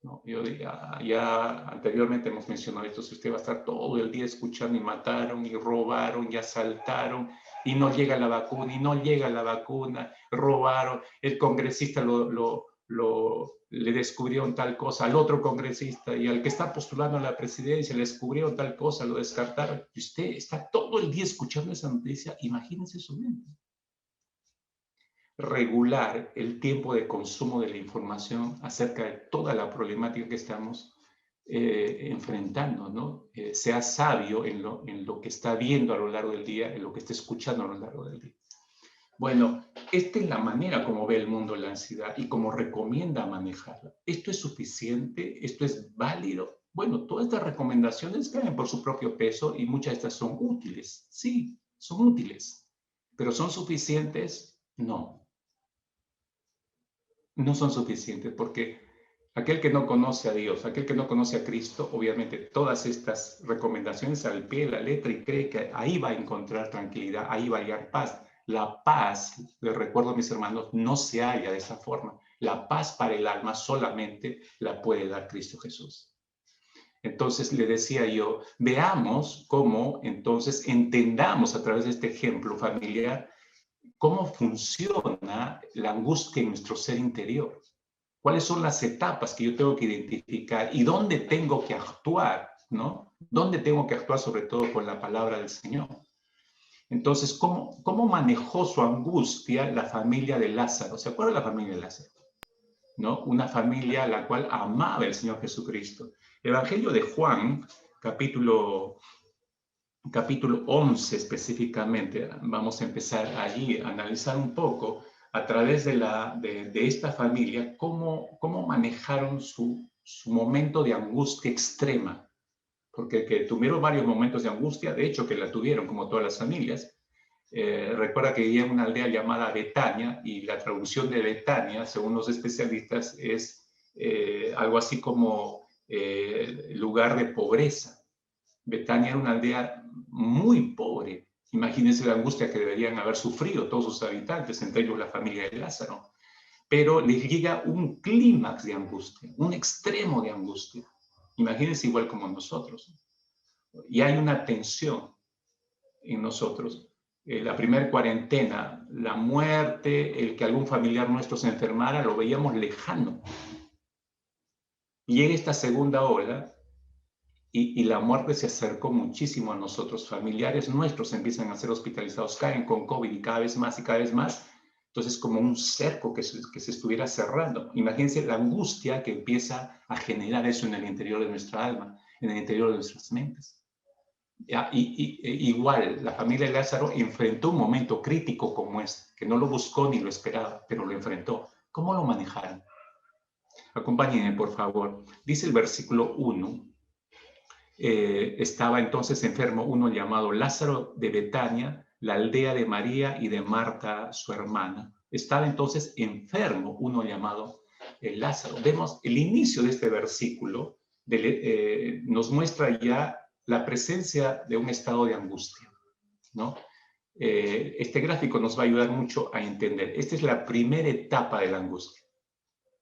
¿no? Yo ya anteriormente hemos mencionado esto, si usted va a estar todo el día escuchando y mataron y robaron y asaltaron y no llega la vacuna y no llega la vacuna, robaron, el congresista lo le descubrieron tal cosa, al otro congresista y al que está postulando a la presidencia le descubrieron tal cosa, lo descartaron. Y usted está todo el día escuchando esa noticia, imagínense su mente. Regular el tiempo de consumo de la información acerca de toda la problemática que estamos enfrentando, ¿no? Sea sabio en lo que está viendo a lo largo del día, en lo que está escuchando a lo largo del día. Bueno, esta es la manera como ve el mundo la ansiedad y como recomienda manejarla. ¿Esto es suficiente? ¿Esto es válido? Bueno, todas estas recomendaciones caen por su propio peso y muchas de estas son útiles. Sí, son útiles. ¿Pero son suficientes? No. No son suficientes porque aquel que no conoce a Dios, aquel que no conoce a Cristo, obviamente todas estas recomendaciones al pie de la letra y cree que ahí va a encontrar tranquilidad, ahí va a hallar paz. La paz, les recuerdo a mis hermanos, no se halla de esa forma. La paz para el alma solamente la puede dar Cristo Jesús. Entonces le decía yo, veamos cómo entonces entendamos a través de este ejemplo familiar cómo funciona la angustia en nuestro ser interior. ¿Cuáles son las etapas que yo tengo que identificar y dónde tengo que actuar, ¿no? ¿Dónde tengo que actuar sobre todo con la palabra del Señor? Entonces, ¿cómo manejó su angustia la familia de Lázaro? ¿Se acuerda de la familia de Lázaro? ¿No? Una familia a la cual amaba el Señor Jesucristo. Evangelio de Juan, capítulo 11 específicamente, vamos a empezar allí a analizar un poco a través de esta familia cómo manejaron su momento de angustia extrema, porque que tuvieron varios momentos de angustia, de hecho que la tuvieron como todas las familias. Recuerda que vivía en una aldea llamada Betania y la traducción de Betania, según los especialistas, es algo así como lugar de pobreza. Betania era una aldea muy pobre. Imagínense la angustia que deberían haber sufrido todos sus habitantes, entre ellos la familia de Lázaro. Pero les llega un clímax de angustia, un extremo de angustia. Imagínense igual como nosotros. Y hay una tensión en nosotros. La primera cuarentena, la muerte, el que algún familiar nuestro se enfermara, lo veíamos lejano. Y llega esta segunda ola y la muerte se acercó muchísimo a nosotros. Familiares nuestros empiezan a ser hospitalizados, caen con COVID y cada vez más y cada vez más. Entonces, como un cerco que se estuviera cerrando. Imagínense la angustia que empieza a generar eso en el interior de nuestra alma, en el interior de nuestras mentes. Igual, la familia de Lázaro enfrentó un momento crítico como este, que no lo buscó ni lo esperaba, pero lo enfrentó. ¿Cómo lo manejaron? Acompáñenme, por favor. Dice el versículo 1. Estaba entonces enfermo uno llamado Lázaro de Betania, la aldea de María y de Marta, su hermana. Estaba entonces enfermo uno llamado Lázaro. Vemos el inicio de este versículo, nos muestra ya la presencia de un estado de angustia, ¿no? Este gráfico nos va a ayudar mucho a entender. Esta es la primera etapa de la angustia.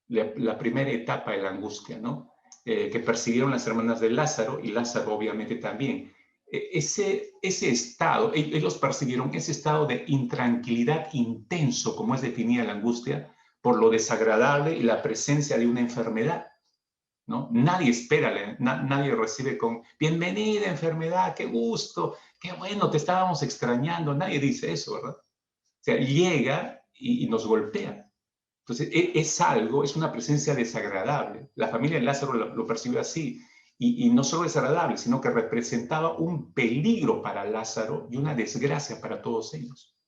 La primera etapa de la angustia, ¿no? Que percibieron las hermanas de Lázaro y Lázaro obviamente también. Ese estado, ellos percibieron ese estado de intranquilidad intenso, como es definida la angustia, por lo desagradable y la presencia de una enfermedad, ¿no? Nadie espera, nadie recibe con bienvenida enfermedad, qué gusto, qué bueno, te estábamos extrañando. Nadie dice eso, ¿verdad? O sea, llega y nos golpea. Entonces, es una presencia desagradable. La familia de Lázaro lo percibió así. Y no solo desagradable, sino que representaba un peligro para Lázaro y una desgracia para todos ellos.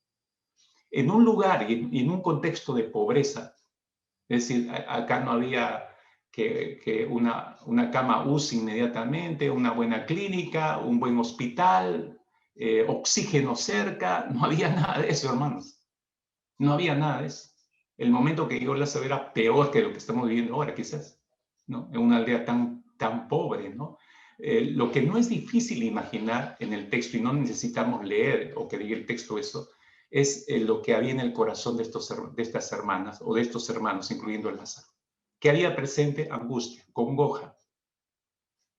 En un lugar y en un contexto de pobreza, es decir, acá no había que una cama UCI inmediatamente, una buena clínica, un buen hospital, oxígeno cerca, no había nada de eso, hermanos. No había nada de eso. El momento que llegó Lázaro era peor que lo que estamos viviendo ahora, quizás, ¿no? En una aldea tan pobre, ¿no? Lo que no es difícil imaginar en el texto, y no necesitamos leer o que diga el texto eso, es lo que había en el corazón de estas hermanas o de estos hermanos, incluyendo a Lázaro. Que había presente angustia, congoja,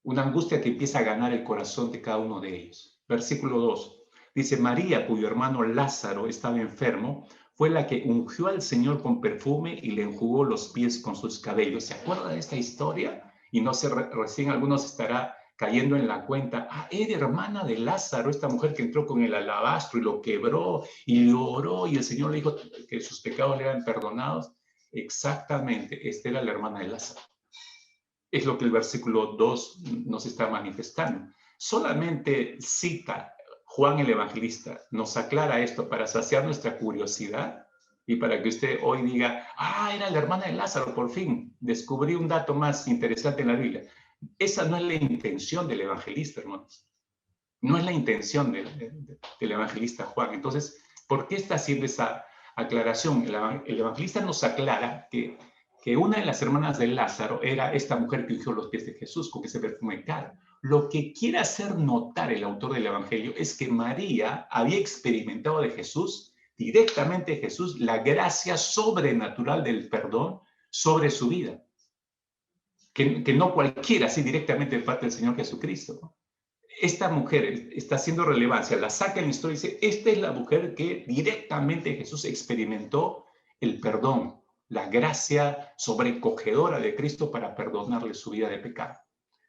una angustia que empieza a ganar el corazón de cada uno de ellos. Versículo 2. Dice, María, cuyo hermano Lázaro estaba enfermo, fue la que ungió al Señor con perfume y le enjugó los pies con sus cabellos. ¿Se acuerda de esta historia? Y no sé, recién algunos estará cayendo en la cuenta. Ah, era hermana de Lázaro, esta mujer que entró con el alabastro y lo quebró y lloró y el Señor le dijo que sus pecados le eran perdonados. Exactamente, esta era la hermana de Lázaro. Es lo que el versículo 2 nos está manifestando. Solamente cita Juan el Evangelista, nos aclara esto para saciar nuestra curiosidad y para que usted hoy diga, ah, era la hermana de Lázaro, por fin, descubrí un dato más interesante en la Biblia. Esa no es la intención del evangelista, hermanos. No es la intención del evangelista Juan. Entonces, ¿por qué está haciendo esa aclaración? El evangelista nos aclara que una de las hermanas de Lázaro era esta mujer que ungió los pies de Jesús con ese perfume caro. Lo que quiere hacer notar el autor del Evangelio es que María había experimentado de Jesús, directamente de Jesús, la gracia sobrenatural del perdón sobre su vida. Que no cualquiera, así directamente de parte del Señor Jesucristo, ¿no? Esta mujer está haciendo relevancia, la saca en la historia y dice, esta es la mujer que directamente Jesús experimentó el perdón, la gracia sobrecogedora de Cristo para perdonarle su vida de pecado.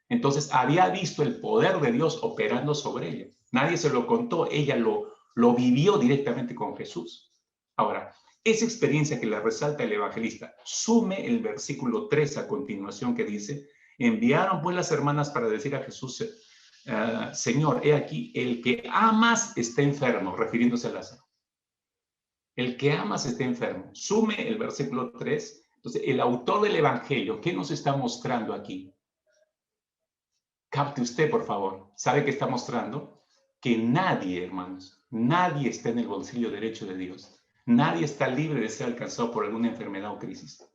Entonces había visto el poder de Dios operando sobre ella. Nadie se lo contó, ella lo vivió directamente con Jesús. Ahora, esa experiencia que la resalta el evangelista, sume el versículo 3 a continuación que dice, enviaron pues las hermanas para decir a Jesús, Señor, he aquí, el que amas está enfermo, refiriéndose a Lázaro. El que amas está enfermo. Sume el versículo 3. Entonces, el autor del evangelio, ¿qué nos está mostrando aquí? Capte usted, por favor. ¿Sabe qué está mostrando? Que nadie, hermanos, nadie está en el bolsillo derecho de Dios. Nadie está libre de ser alcanzado por alguna enfermedad o crisis.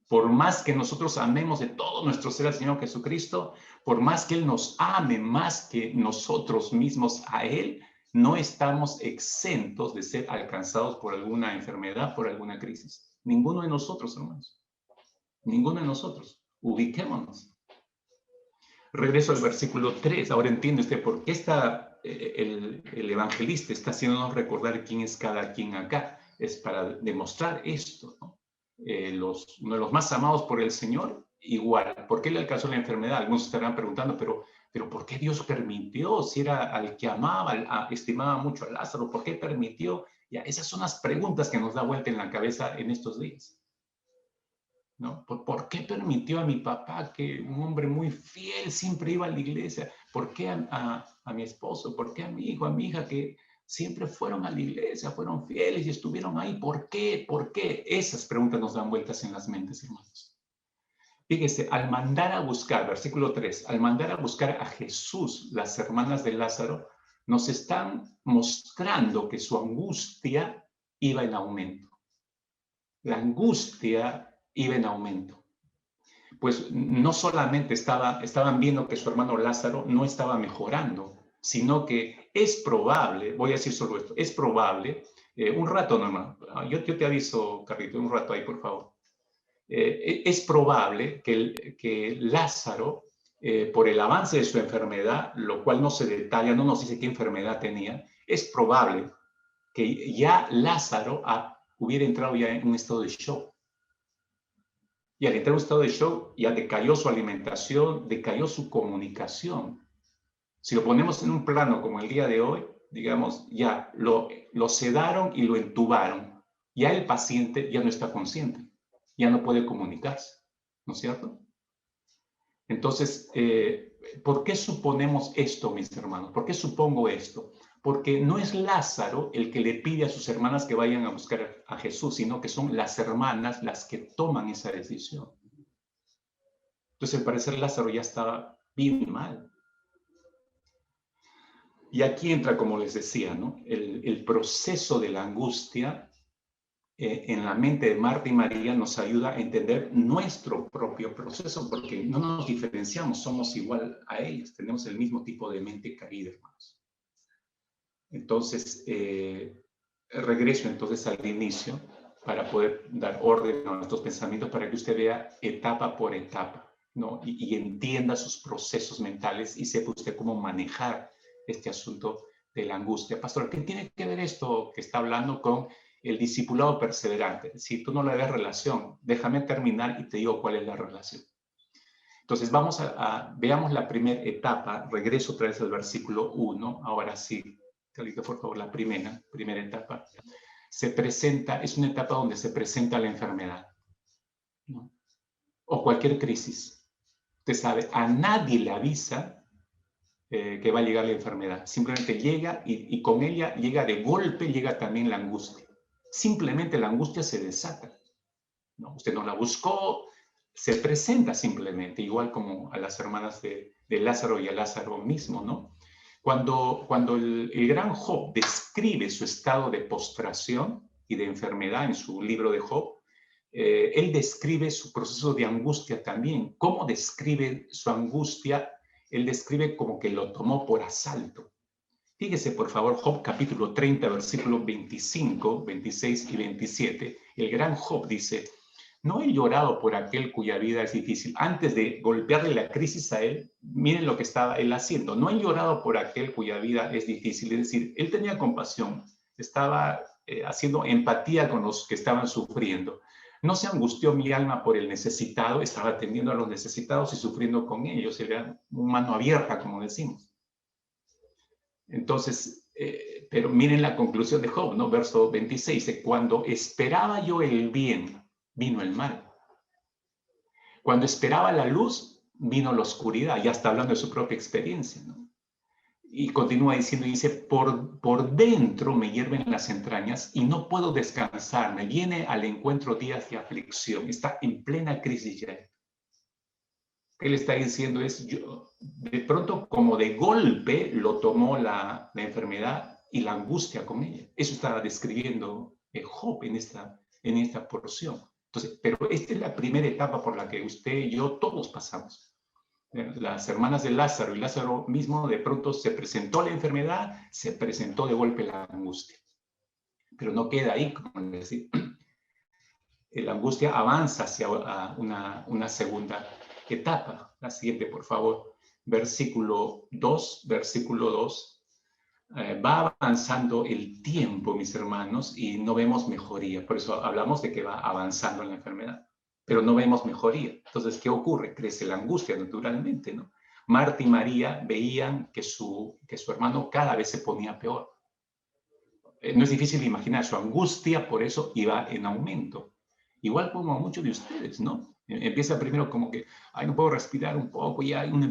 Por más que nosotros amemos de todo nuestro ser al Señor Jesucristo, por más que Él nos ame más que nosotros mismos a Él, no estamos exentos de ser alcanzados por alguna enfermedad, por alguna crisis. Ninguno de nosotros, hermanos. Ninguno de nosotros. Ubiquémonos. Regreso al versículo 3. Ahora entiende usted por qué el evangelista está haciéndonos recordar quién es cada quien acá. Es para demostrar esto, ¿no? Uno de los más amados por el Señor, igual. ¿Por qué le alcanzó la enfermedad? Algunos estarán preguntando, pero ¿por qué Dios permitió? Si era al que amaba, estimaba mucho a Lázaro, ¿por qué permitió? Ya, esas son las preguntas que nos da vuelta en la cabeza en estos días, ¿no? ¿Por qué permitió a mi papá, que un hombre muy fiel siempre iba a la iglesia? ¿Por qué a mi esposo? ¿Por qué a mi hijo, a mi hija, que siempre fueron a la iglesia, fueron fieles y estuvieron ahí? ¿Por qué? ¿Por qué? Esas preguntas nos dan vueltas en las mentes, hermanos. Fíjese, al mandar a buscar, versículo 3, al mandar a buscar a Jesús, las hermanas de Lázaro, nos están mostrando que su angustia iba en aumento. La angustia iba en aumento. Pues no solamente estaban viendo que su hermano Lázaro no estaba mejorando, sino que es probable, voy a decir solo esto, es probable, un rato nomás, yo te aviso, Carlito, un rato ahí, por favor. Es probable que Lázaro, por el avance de su enfermedad, lo cual no se detalla, no nos dice qué enfermedad tenía, es probable que ya Lázaro hubiera entrado ya en un estado de shock. Y al entrar en un estado de shock, ya decayó su alimentación, decayó su comunicación. Si lo ponemos en un plano como el día de hoy, digamos, ya lo sedaron y lo entubaron. Ya el paciente ya no está consciente, ya no puede comunicarse, ¿no es cierto? Entonces, ¿por qué suponemos esto, mis hermanos? ¿Por qué supongo esto? Porque no es Lázaro el que le pide a sus hermanas que vayan a buscar a Jesús, sino que son las hermanas las que toman esa decisión. Entonces, al parecer, Lázaro ya estaba bien mal. Y aquí entra, como les decía, ¿no? El proceso de la angustia en la mente de Marta y María nos ayuda a entender nuestro propio proceso, porque no nos diferenciamos, somos igual a ellos, tenemos el mismo tipo de mente caída, hermanos. Entonces, regreso entonces al inicio para poder dar orden a nuestros pensamientos para que usted vea etapa por etapa, ¿no? Y entienda sus procesos mentales y sepa usted cómo manejar este asunto de la angustia. Pastor, ¿qué tiene que ver esto que está hablando con el discipulado perseverante. Si tú no le ves relación, déjame terminar y te digo cuál es la relación. Entonces veamos la primera etapa. Regreso otra vez al versículo 1. Ahora sí, Carlita, por favor, la primera etapa. Es una etapa donde se presenta la enfermedad, ¿no? O cualquier crisis. Usted sabe, a nadie le avisa que va a llegar la enfermedad. Simplemente llega y con ella llega de golpe, llega también la angustia. Simplemente la angustia se desata, ¿no? Usted no la buscó, se presenta simplemente, igual como a las hermanas de Lázaro y a Lázaro mismo, ¿no? Cuando el gran Job describe su estado de postración y de enfermedad en su libro de Job, él describe su proceso de angustia también. ¿Cómo describe su angustia? Él describe como que lo tomó por asalto. Fíjese, por favor, Job capítulo 30, versículos 25, 26 y 27. El gran Job dice: no he llorado por aquel cuya vida es difícil. Antes de golpearle la crisis a él, miren lo que estaba él haciendo. No he llorado por aquel cuya vida es difícil. Es decir, él tenía compasión, estaba haciendo empatía con los que estaban sufriendo. No se angustió mi alma por el necesitado, estaba atendiendo a los necesitados y sufriendo con ellos. Era una mano abierta, como decimos. Entonces, pero miren la conclusión de Job, ¿no? Verso 26, dice: cuando esperaba yo el bien, vino el mal. Cuando esperaba la luz, vino la oscuridad. Ya está hablando de su propia experiencia, ¿no? Y continúa diciendo, dice: por dentro me hierven las entrañas y no puedo descansar. Me viene al encuentro días de aflicción. Está en plena crisis ya. ¿Qué le está diciendo? De pronto, como de golpe, lo tomó la enfermedad y la angustia con ella. Eso estaba describiendo Job en esta porción. Entonces, pero esta es la primera etapa por la que usted y yo todos pasamos. Las hermanas de Lázaro y Lázaro mismo, de pronto se presentó la enfermedad, se presentó de golpe la angustia. Pero no queda ahí, como decir. La angustia avanza hacia una segunda etapa. La siguiente, por favor. Versículo 2. Va avanzando el tiempo, mis hermanos, y no vemos mejoría. Por eso hablamos de que va avanzando la enfermedad, pero no vemos mejoría. Entonces, ¿qué ocurre? Crece la angustia naturalmente, ¿no? Marta y María veían que su hermano cada vez se ponía peor. No es difícil imaginar, su angustia por eso iba en aumento. Igual como muchos de ustedes, ¿no? Empieza primero como que, ay, no puedo respirar un poco, ya uno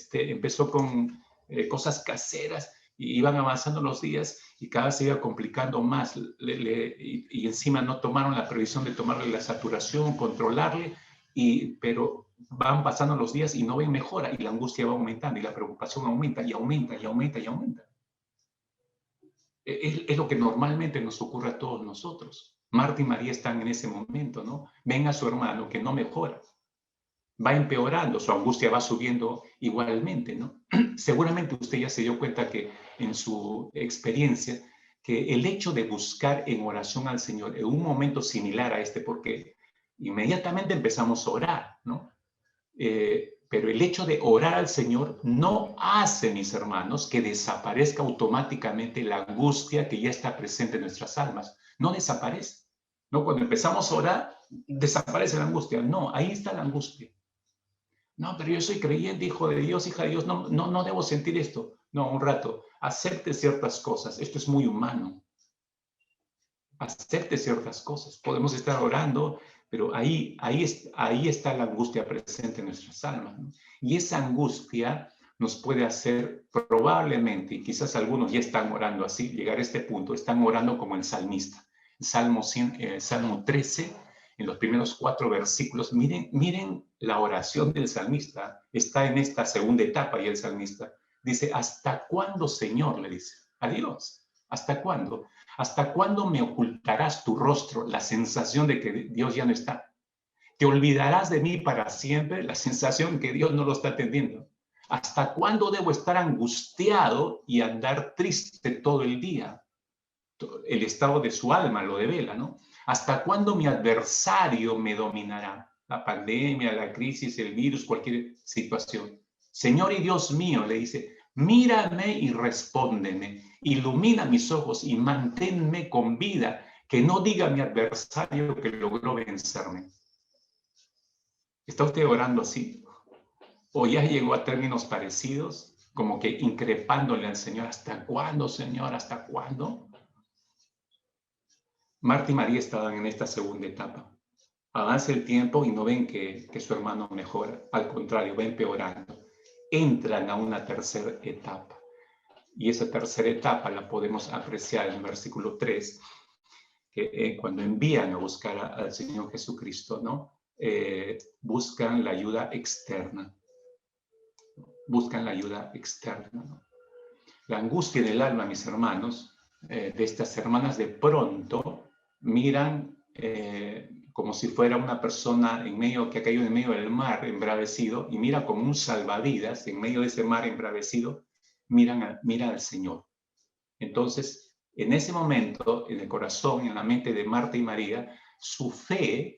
empezó con cosas caseras y iban avanzando los días y cada vez se iba complicando más. Y encima no tomaron la previsión de tomarle la saturación, controlarle, pero van pasando los días y no ven mejora y la angustia va aumentando y la preocupación aumenta y aumenta y aumenta y aumenta. Es lo que normalmente nos ocurre a todos nosotros. Marta y María están en ese momento, ¿no? Ven a su hermano que no mejora, va empeorando, su angustia va subiendo igualmente, ¿no? Seguramente usted ya se dio cuenta que en su experiencia, que el hecho de buscar en oración al Señor en un momento similar a este, porque inmediatamente empezamos a orar, ¿no? Pero el hecho de orar al Señor no hace, mis hermanos, que desaparezca automáticamente la angustia que ya está presente en nuestras almas. No desaparece. ¿No? Cuando empezamos a orar, desaparece la angustia. No, ahí está la angustia. No, pero yo soy creyente, hijo de Dios, hija de Dios, no debo sentir esto. No, un rato, acepte ciertas cosas. Esto es muy humano. Acepte ciertas cosas. Podemos estar orando, pero ahí está la angustia presente en nuestras almas, ¿no? Y esa angustia nos puede hacer probablemente, y quizás algunos ya están orando así, llegar a este punto, están orando como el salmista. Salmo 13, en los primeros 4 versículos, miren la oración del salmista, está en esta segunda etapa y el salmista dice: ¿hasta cuándo, Señor? Le dice a Dios. ¿Hasta cuándo? ¿Hasta cuándo me ocultarás tu rostro? La sensación de que Dios ya no está. ¿Te olvidarás de mí para siempre? La sensación que Dios no lo está atendiendo. ¿Hasta cuándo debo estar angustiado y andar triste todo el día? El estado de su alma lo devela, ¿no? ¿Hasta cuándo mi adversario me dominará? La pandemia, la crisis, el virus, cualquier situación. Señor y Dios mío, le dice, Mírame y respóndeme. Ilumina mis ojos y manténme con vida. Que no diga mi adversario que logró vencerme. ¿Está usted orando así? ¿O ya llegó a términos parecidos? Como que increpándole al Señor. ¿Hasta cuándo, Señor? ¿Hasta cuándo? Marta y María estaban en esta segunda etapa. Avanza el tiempo y no ven que su hermano mejora. Al contrario, va empeorando. Entran a una tercera etapa. Y esa tercera etapa la podemos apreciar en el versículo 3, que cuando envían a buscar al Señor Jesucristo, ¿no? Buscan la ayuda externa. Buscan la ayuda externa, ¿no? La angustia del alma, mis hermanos, de estas hermanas de pronto miran como si fuera una persona que ha caído en medio del mar embravecido, y mira como un salvavidas en medio de ese mar embravecido, mira al Señor. Entonces, en ese momento, en el corazón, en la mente de Marta y María, su fe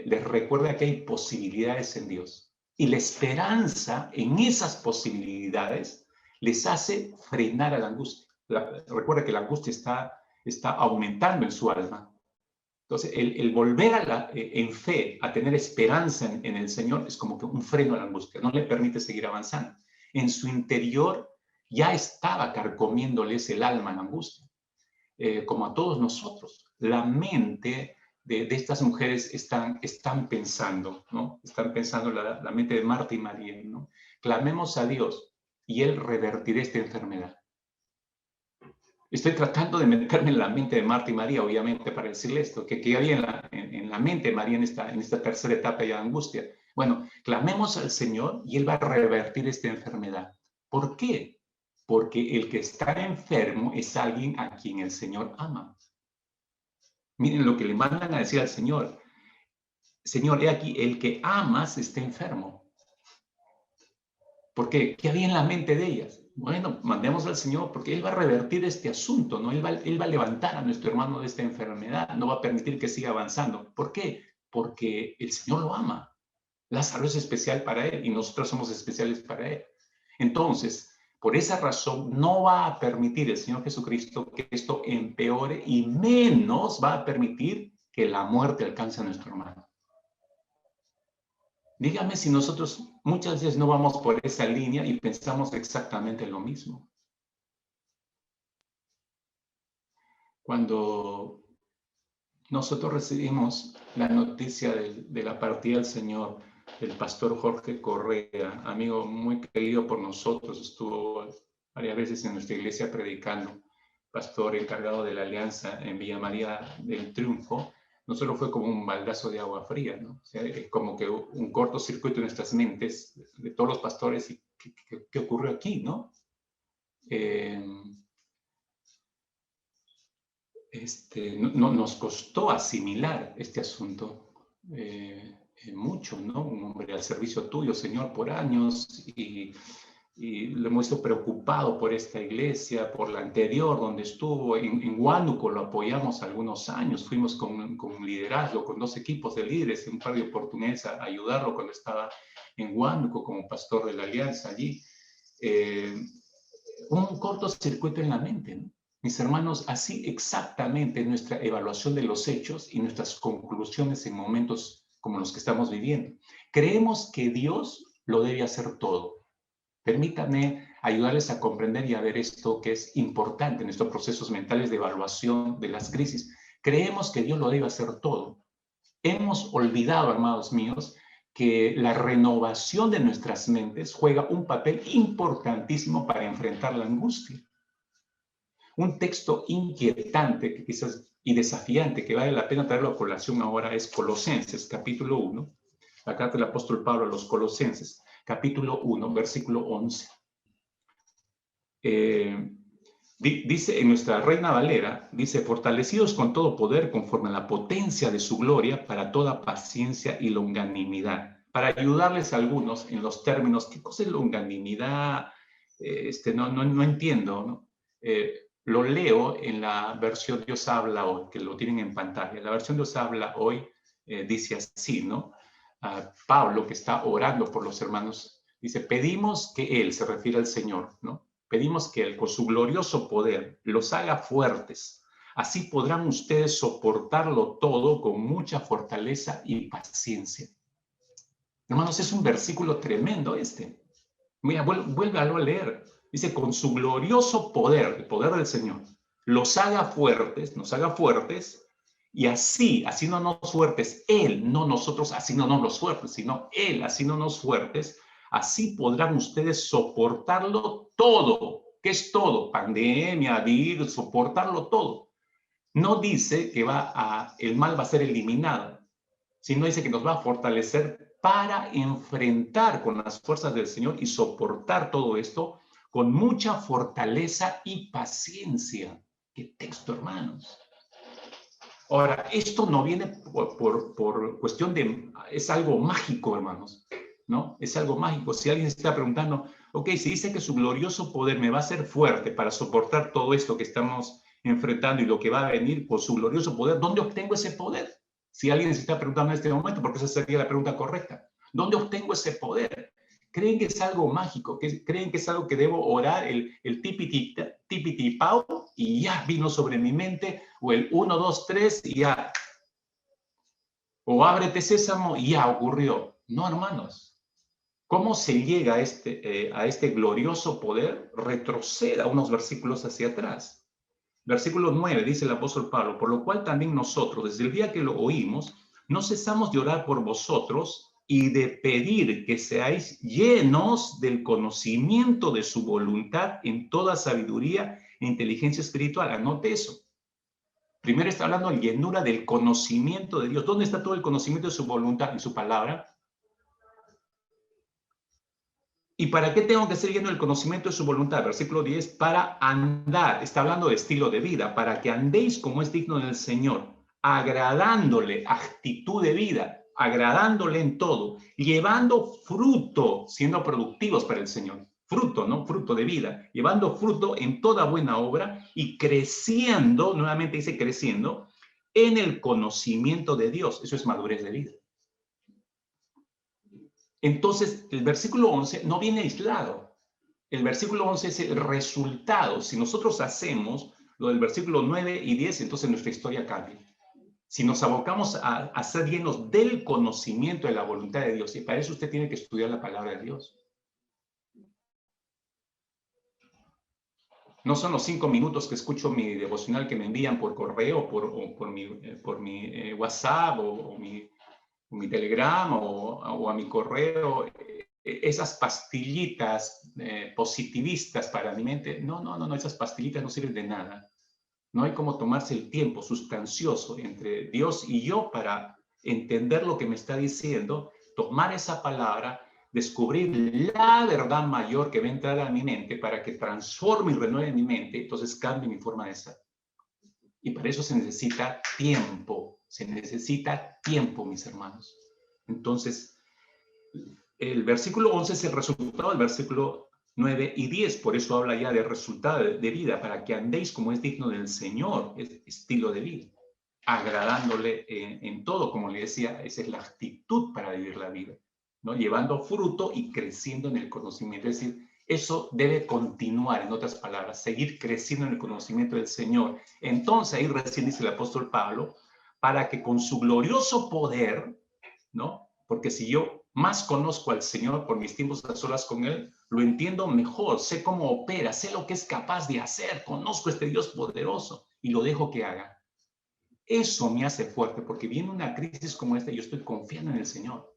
les recuerda que hay posibilidades en Dios. Y la esperanza en esas posibilidades les hace frenar a la angustia. Recuerda que la angustia está aumentando en su alma. Entonces, el volver en fe a tener esperanza en el Señor es como que un freno a la angustia, no le permite seguir avanzando. En su interior ya estaba carcomiéndoles el alma la angustia, como a todos nosotros. La mente de estas mujeres están pensando, ¿no? Están pensando la mente de Marta y María, ¿no? Clamemos a Dios y Él revertirá esta enfermedad. Estoy tratando de meterme en la mente de Marta y María, obviamente, para decirle esto, que había en la mente de María en esta tercera etapa de angustia. Bueno, clamemos al Señor y Él va a revertir esta enfermedad. ¿Por qué? Porque el que está enfermo es alguien a quien el Señor ama. Miren lo que le mandan a decir al Señor. Señor, he aquí, el que amas está enfermo. ¿Por qué? ¿Qué había en la mente de ellas? Bueno, mandemos al Señor porque Él va a revertir este asunto, ¿no? Él va a levantar a nuestro hermano de esta enfermedad, no va a permitir que siga avanzando. ¿Por qué? Porque el Señor lo ama. Lázaro es especial para Él y nosotros somos especiales para Él. Entonces, por esa razón, no va a permitir el Señor Jesucristo que esto empeore, y menos va a permitir que la muerte alcance a nuestro hermano. Dígame si nosotros muchas veces no vamos por esa línea y pensamos exactamente lo mismo. Cuando nosotros recibimos la noticia de la partida del Señor, del pastor Jorge Correa, amigo muy querido por nosotros, estuvo varias veces en nuestra iglesia predicando, pastor encargado de la alianza en Villa María del Triunfo, no solo fue como un baldazo de agua fría, ¿no? O sea, es como que un cortocircuito en nuestras mentes de todos los pastores. ¿Y qué ocurrió aquí, no? Nos costó asimilar este asunto mucho, ¿no? Un hombre al servicio tuyo, Señor, por años, y lo hemos visto preocupado por esta iglesia, por la anterior donde estuvo. En Huánuco lo apoyamos algunos años, fuimos con liderazgo, con 2 equipos de líderes, en un par de oportunidades a ayudarlo cuando estaba en Huánuco como pastor de la alianza allí. Un cortocircuito en la mente, ¿no? Mis hermanos, así exactamente nuestra evaluación de los hechos y nuestras conclusiones en momentos como los que estamos viviendo. Creemos que Dios lo debe hacer todo. Permítanme ayudarles a comprender y a ver esto que es importante en estos procesos mentales de evaluación de las crisis. Creemos que Dios lo debe hacer todo. Hemos olvidado, hermanos míos, que la renovación de nuestras mentes juega un papel importantísimo para enfrentar la angustia. Un texto inquietante que quizás y desafiante que vale la pena traerlo a colación ahora es Colosenses, capítulo 1, la carta del apóstol Pablo a los Colosenses, capítulo 1, versículo 11. Dice en nuestra Reina Valera, dice: fortalecidos con todo poder conforme a la potencia de su gloria para toda paciencia y longanimidad. Para ayudarles a algunos en los términos, ¿qué cosa es longanimidad? No entiendo, ¿no? Lo leo en la versión Dios habla hoy, que lo tienen en pantalla. La versión Dios habla hoy dice así, ¿no? Pablo, que está orando por los hermanos Dice, pedimos que Él, se refiere al Señor, ¿no? Pedimos que Él, con su glorioso poder, los haga fuertes. Así podrán ustedes soportarlo todo con mucha fortaleza y paciencia. Hermanos, es un versículo tremendo este. Mira, vuélvalo a leer. Dice, con su glorioso poder, el poder del Señor, los haga fuertes, nos haga fuertes, y así no nos fuertes, Él, no nosotros, así no nos fuertes, sino Él, así no nos fuertes, así podrán ustedes soportarlo todo. ¿Qué es todo? Pandemia, virus, soportarlo todo. No dice que el mal va a ser eliminado, sino dice que nos va a fortalecer para enfrentar con las fuerzas del Señor y soportar todo esto con mucha fortaleza y paciencia. ¿Qué texto, hermanos? Ahora, esto no viene por cuestión de, es algo mágico, hermanos, ¿no? Es algo mágico. Si alguien se está preguntando, ok, si dice que su glorioso poder me va a hacer fuerte para soportar todo esto que estamos enfrentando y lo que va a venir por su glorioso poder, ¿dónde obtengo ese poder? Si alguien se está preguntando en este momento, porque esa sería la pregunta correcta. ¿Dónde obtengo ese poder? ¿Creen que es algo mágico? ¿Creen que es algo que debo orar, el tipiti-pau, y ya vino sobre mi mente? O el 1, 2, 3 y ya. O ábrete sésamo y ya ocurrió. No, hermanos. ¿Cómo se llega a este glorioso poder? Retroceda unos versículos hacia atrás. Versículo 9 dice el apóstol Pablo, por lo cual también nosotros, desde el día que lo oímos, no cesamos de orar por vosotros y de pedir que seáis llenos del conocimiento de su voluntad en toda sabiduría e inteligencia espiritual. Anote eso. Primero está hablando de llenura del conocimiento de Dios. ¿Dónde está todo el conocimiento de su voluntad? En su palabra. ¿Y para qué tengo que ser lleno del conocimiento de su voluntad? Versículo 10, para andar, está hablando de estilo de vida, para que andéis como es digno del Señor, agradándole, actitud de vida, agradándole en todo, llevando fruto, siendo productivos para el Señor. Fruto, ¿no? Fruto de vida, llevando fruto en toda buena obra y creciendo, nuevamente dice creciendo, en el conocimiento de Dios. Eso es madurez de vida. Entonces, el versículo 11 no viene aislado. El versículo 11 es el resultado. Si nosotros hacemos lo del versículo 9 y 10, entonces nuestra historia cambia. Si nos abocamos a ser llenos del conocimiento de la voluntad de Dios, y para eso usted tiene que estudiar la palabra de Dios. No son los 5 minutos que escucho mi devocional que me envían por correo, por mi WhatsApp o mi Telegram o a mi correo, esas pastillitas positivistas para mi mente. No, esas pastillitas no sirven de nada. No hay como tomarse el tiempo sustancioso entre Dios y yo para entender lo que me está diciendo, tomar esa palabra, descubrir la verdad mayor que va a entrar a mi mente para que transforme y renueve mi mente, entonces cambie mi forma de ser. Y para eso se necesita tiempo, mis hermanos. Entonces, el versículo 11 es el resultado del versículo 9 y 10, por eso habla ya de resultado de vida, para que andéis como es digno del Señor, es estilo de vida, agradándole en todo, como le decía, esa es la actitud para vivir la vida, ¿no? Llevando fruto y creciendo en el conocimiento, es decir, eso debe continuar, en otras palabras, seguir creciendo en el conocimiento del Señor. Entonces, ahí recién dice el apóstol Pablo, para que con su glorioso poder, ¿no? Porque si yo más conozco al Señor por mis tiempos a solas con Él, lo entiendo mejor, sé cómo opera, sé lo que es capaz de hacer, conozco a este Dios poderoso y lo dejo que haga. Eso me hace fuerte, porque viene una crisis como esta y yo estoy confiando en el Señor.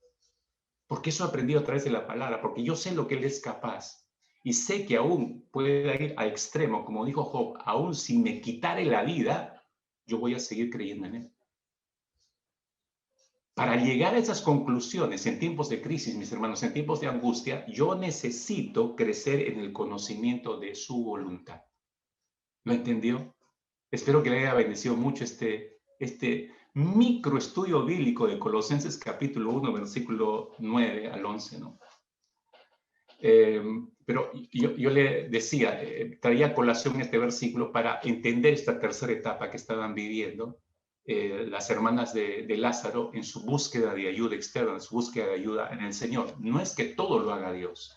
Porque eso he aprendido a través de la palabra, porque yo sé lo que Él es capaz. Y sé que aún puede ir a extremo, como dijo Job, aún si me quitare la vida, yo voy a seguir creyendo en Él. Para llegar a esas conclusiones en tiempos de crisis, mis hermanos, en tiempos de angustia, yo necesito crecer en el conocimiento de su voluntad. ¿Lo entendió? Espero que le haya bendecido mucho este microestudio bíblico de Colosenses capítulo 1, versículo 9 al 11, ¿no? Pero yo le decía, traía a colación este versículo para entender esta tercera etapa que estaban viviendo, las hermanas de Lázaro en su búsqueda de ayuda externa, en su búsqueda de ayuda en el Señor. No es que todo lo haga Dios.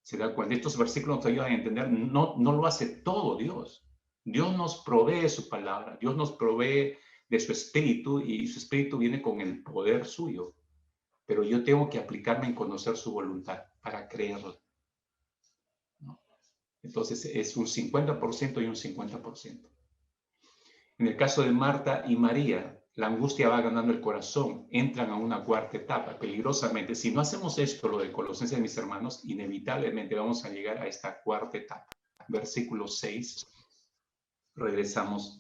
Se da cuenta, estos versículos nos ayudan a entender, no lo hace todo Dios. Dios nos provee su palabra, Dios nos provee de su espíritu y su espíritu viene con el poder suyo. Pero yo tengo que aplicarme en conocer su voluntad para creerlo, ¿no? Entonces es un 50% y un 50%. En el caso de Marta y María, la angustia va ganando el corazón, entran a una cuarta etapa, peligrosamente. Si no hacemos esto, lo de Colosenses, mis hermanos, inevitablemente vamos a llegar a esta cuarta etapa. Versículo 6, regresamos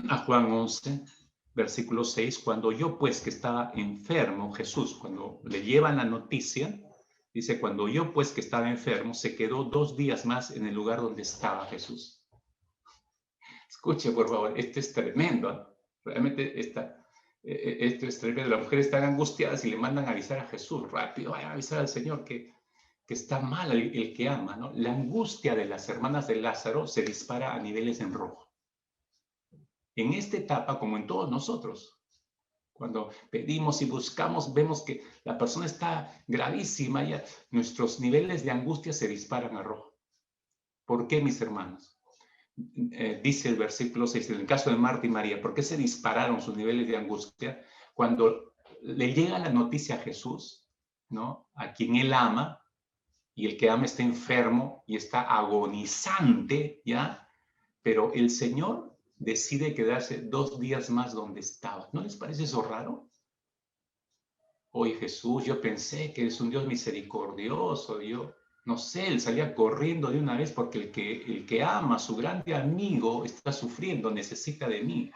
a Juan 11, versículo 6, cuando yo pues que estaba enfermo, Jesús, cuando le llevan la noticia, dice, cuando yo pues que estaba enfermo, se quedó 2 días más en el lugar donde estaba Jesús. Escuche, por favor, esto es tremendo. Realmente esto es tremendo. Las mujeres están angustiadas y le mandan a avisar a Jesús. Rápido, vaya a avisar al Señor que está mal el que ama, ¿no? La angustia de las hermanas de Lázaro se dispara a niveles en rojo. En esta etapa, como en todos nosotros, cuando pedimos y buscamos, vemos que la persona está gravísima, ya nuestros niveles de angustia se disparan a rojo. ¿Por qué, mis hermanos? Dice el versículo 6, en el caso de Marta y María, ¿por qué se dispararon sus niveles de angustia? Cuando le llega la noticia a Jesús, ¿no? A quien él ama, y el que ama está enfermo y está agonizante, ¿ya? Pero el Señor decide quedarse 2 días más donde estaba. ¿No les parece eso raro? Oye, Jesús, yo pensé que eres un Dios misericordioso, yo no sé, él salía corriendo de una vez porque el que ama, su grande amigo, está sufriendo, necesita de mí.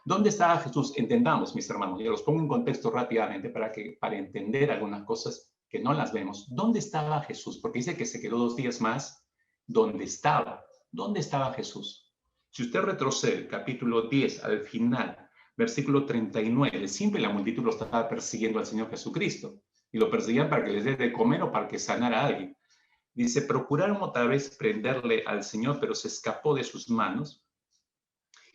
¿Dónde estaba Jesús? Entendamos, mis hermanos, yo los pongo en contexto rápidamente para entender algunas cosas que no las vemos. ¿Dónde estaba Jesús? Porque dice que se quedó 2 días más. ¿Dónde estaba? ¿Dónde estaba Jesús? Si usted retrocede el capítulo 10 al final, versículo 39, siempre la multitud lo estaba persiguiendo al Señor Jesucristo. Y lo perseguían para que les dé de comer o para que sanara a alguien. Dice, procuraron otra vez prenderle al Señor, pero se escapó de sus manos.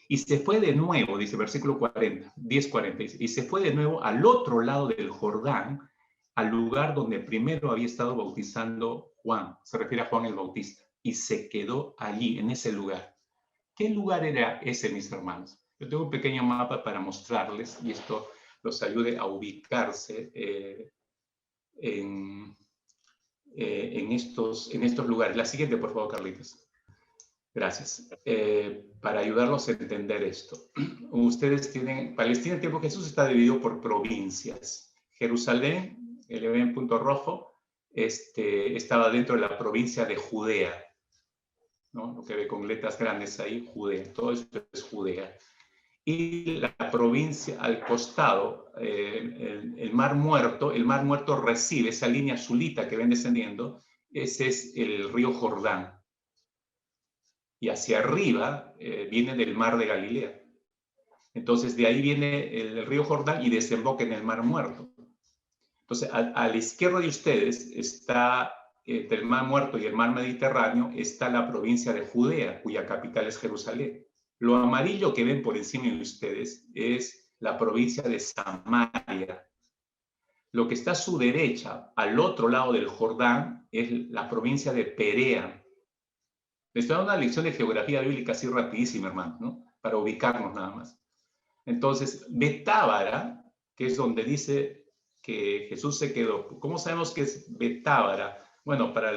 Y se fue de nuevo, dice versículo 40, 10:40, y se fue de nuevo al otro lado del Jordán, al lugar donde primero había estado bautizando Juan. Se refiere a Juan el Bautista. Y se quedó allí, en ese lugar. ¿Qué lugar era ese, mis hermanos? Yo tengo un pequeño mapa para mostrarles y esto los ayude a ubicarse en estos lugares. La siguiente, por favor, Carlitos. Gracias. Para ayudarlos a entender esto. Ustedes tienen, Palestina en tiempo de Jesús está dividido por provincias. Jerusalén, el en punto rojo, estaba dentro de la provincia de Judea, ¿no? Lo que ve con letras grandes ahí, Judea. Todo esto es Judea. Y la provincia al costado, el Mar Muerto recibe esa línea azulita que ven descendiendo, ese es el río Jordán. Y hacia arriba viene del mar de Galilea. Entonces de ahí viene el río Jordán y desemboca en el Mar Muerto. Entonces a la izquierda de ustedes está, entre el Mar Muerto y el Mar Mediterráneo, está la provincia de Judea, cuya capital es Jerusalén. Lo amarillo que ven por encima de ustedes es la provincia de Samaria. Lo que está a su derecha, al otro lado del Jordán, es la provincia de Perea. Les estoy dando una lección de geografía bíblica así rapidísima, hermano, ¿no? Para ubicarnos nada más. Entonces, Betábara, que es donde dice que Jesús se quedó. ¿Cómo sabemos que es Betábara? Bueno, para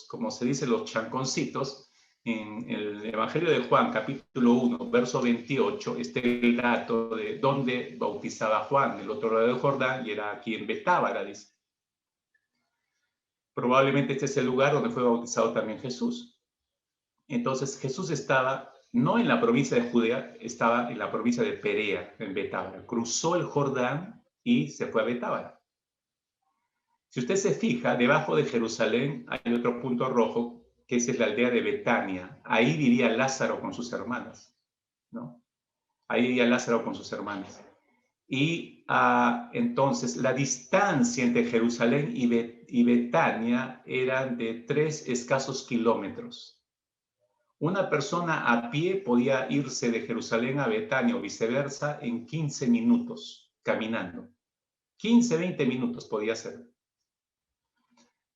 como se dice, los chanconcitos, en el Evangelio de Juan, capítulo 1, verso 28, está el dato de dónde bautizaba Juan, del otro lado del Jordán, y era aquí en Betábara, dice. Probablemente este es el lugar donde fue bautizado también Jesús. Entonces Jesús estaba no en la provincia de Judea, estaba en la provincia de Perea, en Betábara. Cruzó el Jordán y se fue a Betábara. Si usted se fija, debajo de Jerusalén hay otro punto rojo, que es la aldea de Betania. Ahí vivía Lázaro con sus hermanas, ¿no? Ahí vivía Lázaro con sus hermanas. Y entonces la distancia entre Jerusalén y Betania eran de 3 escasos kilómetros. Una persona a pie podía irse de Jerusalén a Betania o viceversa en 15 minutos caminando. 15, 20 minutos podía ser.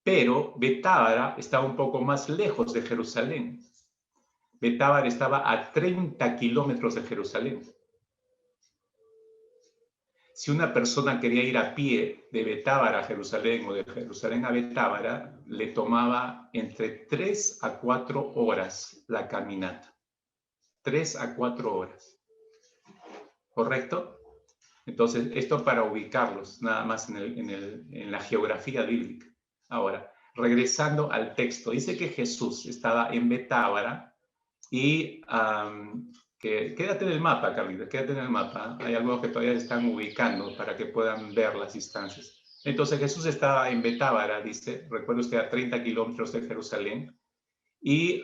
Pero Betábara estaba un poco más lejos de Jerusalén. Betábara estaba a 30 kilómetros de Jerusalén. Si una persona quería ir a pie de Betábara a Jerusalén o de Jerusalén a Betábara, le tomaba entre 3 a 4 horas la caminata. 3 a 4 horas. ¿Correcto? Entonces, esto para ubicarlos nada más en la geografía bíblica. Ahora, regresando al texto, dice que Jesús estaba en Betábara y quédate en el mapa, Carlita, quédate en el mapa. Hay algo que todavía están ubicando para que puedan ver las distancias. Entonces, Jesús estaba en Betábara, dice, recuerda usted, a 30 kilómetros de Jerusalén. Y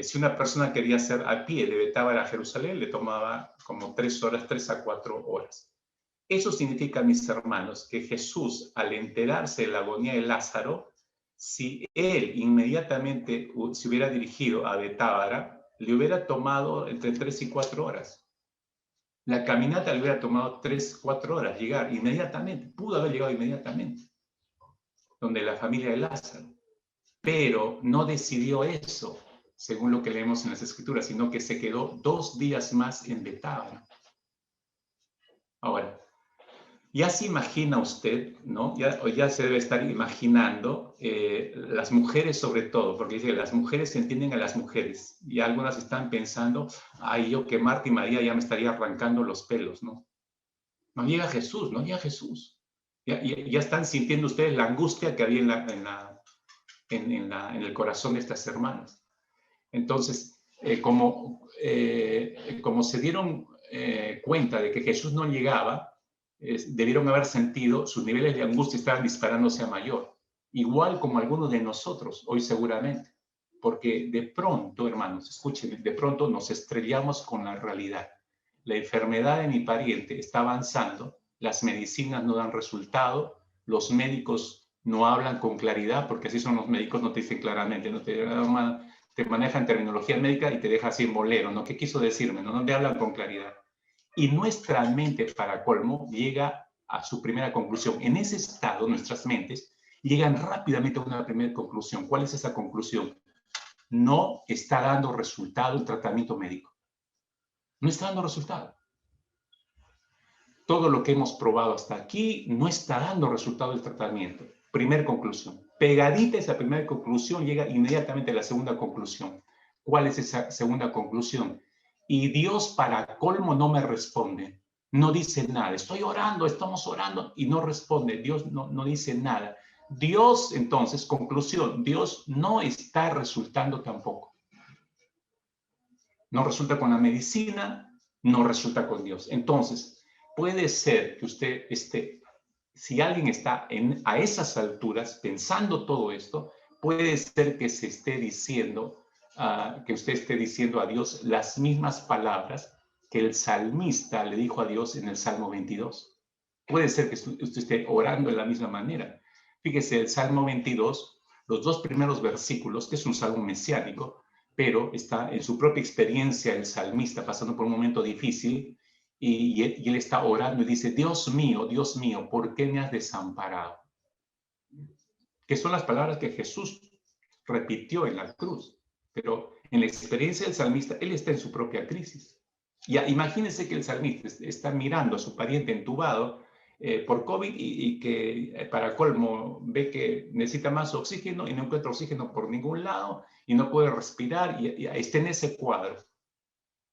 si una persona quería hacer a pie de Betábara a Jerusalén, le tomaba como 3 horas, 3 a 4 horas. Eso significa, mis hermanos, que Jesús, al enterarse de la agonía de Lázaro, si él inmediatamente se hubiera dirigido a Betábara, le hubiera tomado entre 3 y 4 horas. La caminata le hubiera tomado 3, 4 horas llegar inmediatamente. Pudo haber llegado inmediatamente, donde la familia de Lázaro. Pero no decidió eso, según lo que leemos en las Escrituras, sino que se quedó 2 días más en Betábara. Ahora, ya se imagina usted, ¿no? Ya se debe estar imaginando, las mujeres sobre todo, porque dice que las mujeres entienden a las mujeres, y algunas están pensando, ay, yo que Marta y María ya me estaría arrancando los pelos, ¿no? No llega Jesús, no llega Jesús. Ya están sintiendo ustedes la angustia que había en el corazón de estas hermanas. Entonces, como se dieron cuenta de que Jesús no llegaba, debieron haber sentido sus niveles de angustia estaban disparándose a mayor, igual como algunos de nosotros hoy seguramente, porque de pronto, hermanos, escuchen, de pronto nos estrellamos con la realidad. La enfermedad de mi pariente está avanzando, las medicinas no dan resultado, los médicos no hablan con claridad, porque así son los médicos, no te dicen claramente, no te manejan terminología médica y te deja así en bolero, ¿no? ¿Qué quiso decirme? No te hablan con claridad. Y nuestra mente, para colmo, llega a su primera conclusión. En ese estado, nuestras mentes llegan rápidamente a una primera conclusión. ¿Cuál es esa conclusión? No está dando resultado el tratamiento médico. No está dando resultado. Todo lo que hemos probado hasta aquí no está dando resultado el tratamiento. Primer conclusión. Pegadita esa primera conclusión llega inmediatamente a la segunda conclusión. ¿Cuál es esa segunda conclusión? Y Dios, para colmo, no me responde. No dice nada. Estoy orando, estamos orando y no responde. Dios no dice nada. Dios, entonces, conclusión, Dios no está resultando tampoco. No resulta con la medicina, no resulta con Dios. Entonces, puede ser que usted esté, si alguien está a esas alturas pensando todo esto, puede ser que se esté diciendo, que usted esté diciendo a Dios las mismas palabras que el salmista le dijo a Dios en el Salmo 22. Puede ser que usted esté orando de la misma manera. Fíjese, el Salmo 22, los 2 primeros versículos, que es un salmo mesiánico, pero está en su propia experiencia el salmista pasando por un momento difícil y él está orando y dice, Dios mío, ¿por qué me has desamparado? Que son las palabras que Jesús repitió en la cruz, pero en la experiencia del salmista, él está en su propia crisis. Ya, imagínense que el salmista está mirando a su pariente entubado por COVID y que para colmo ve que necesita más oxígeno y no encuentra oxígeno por ningún lado y no puede respirar y está en ese cuadro.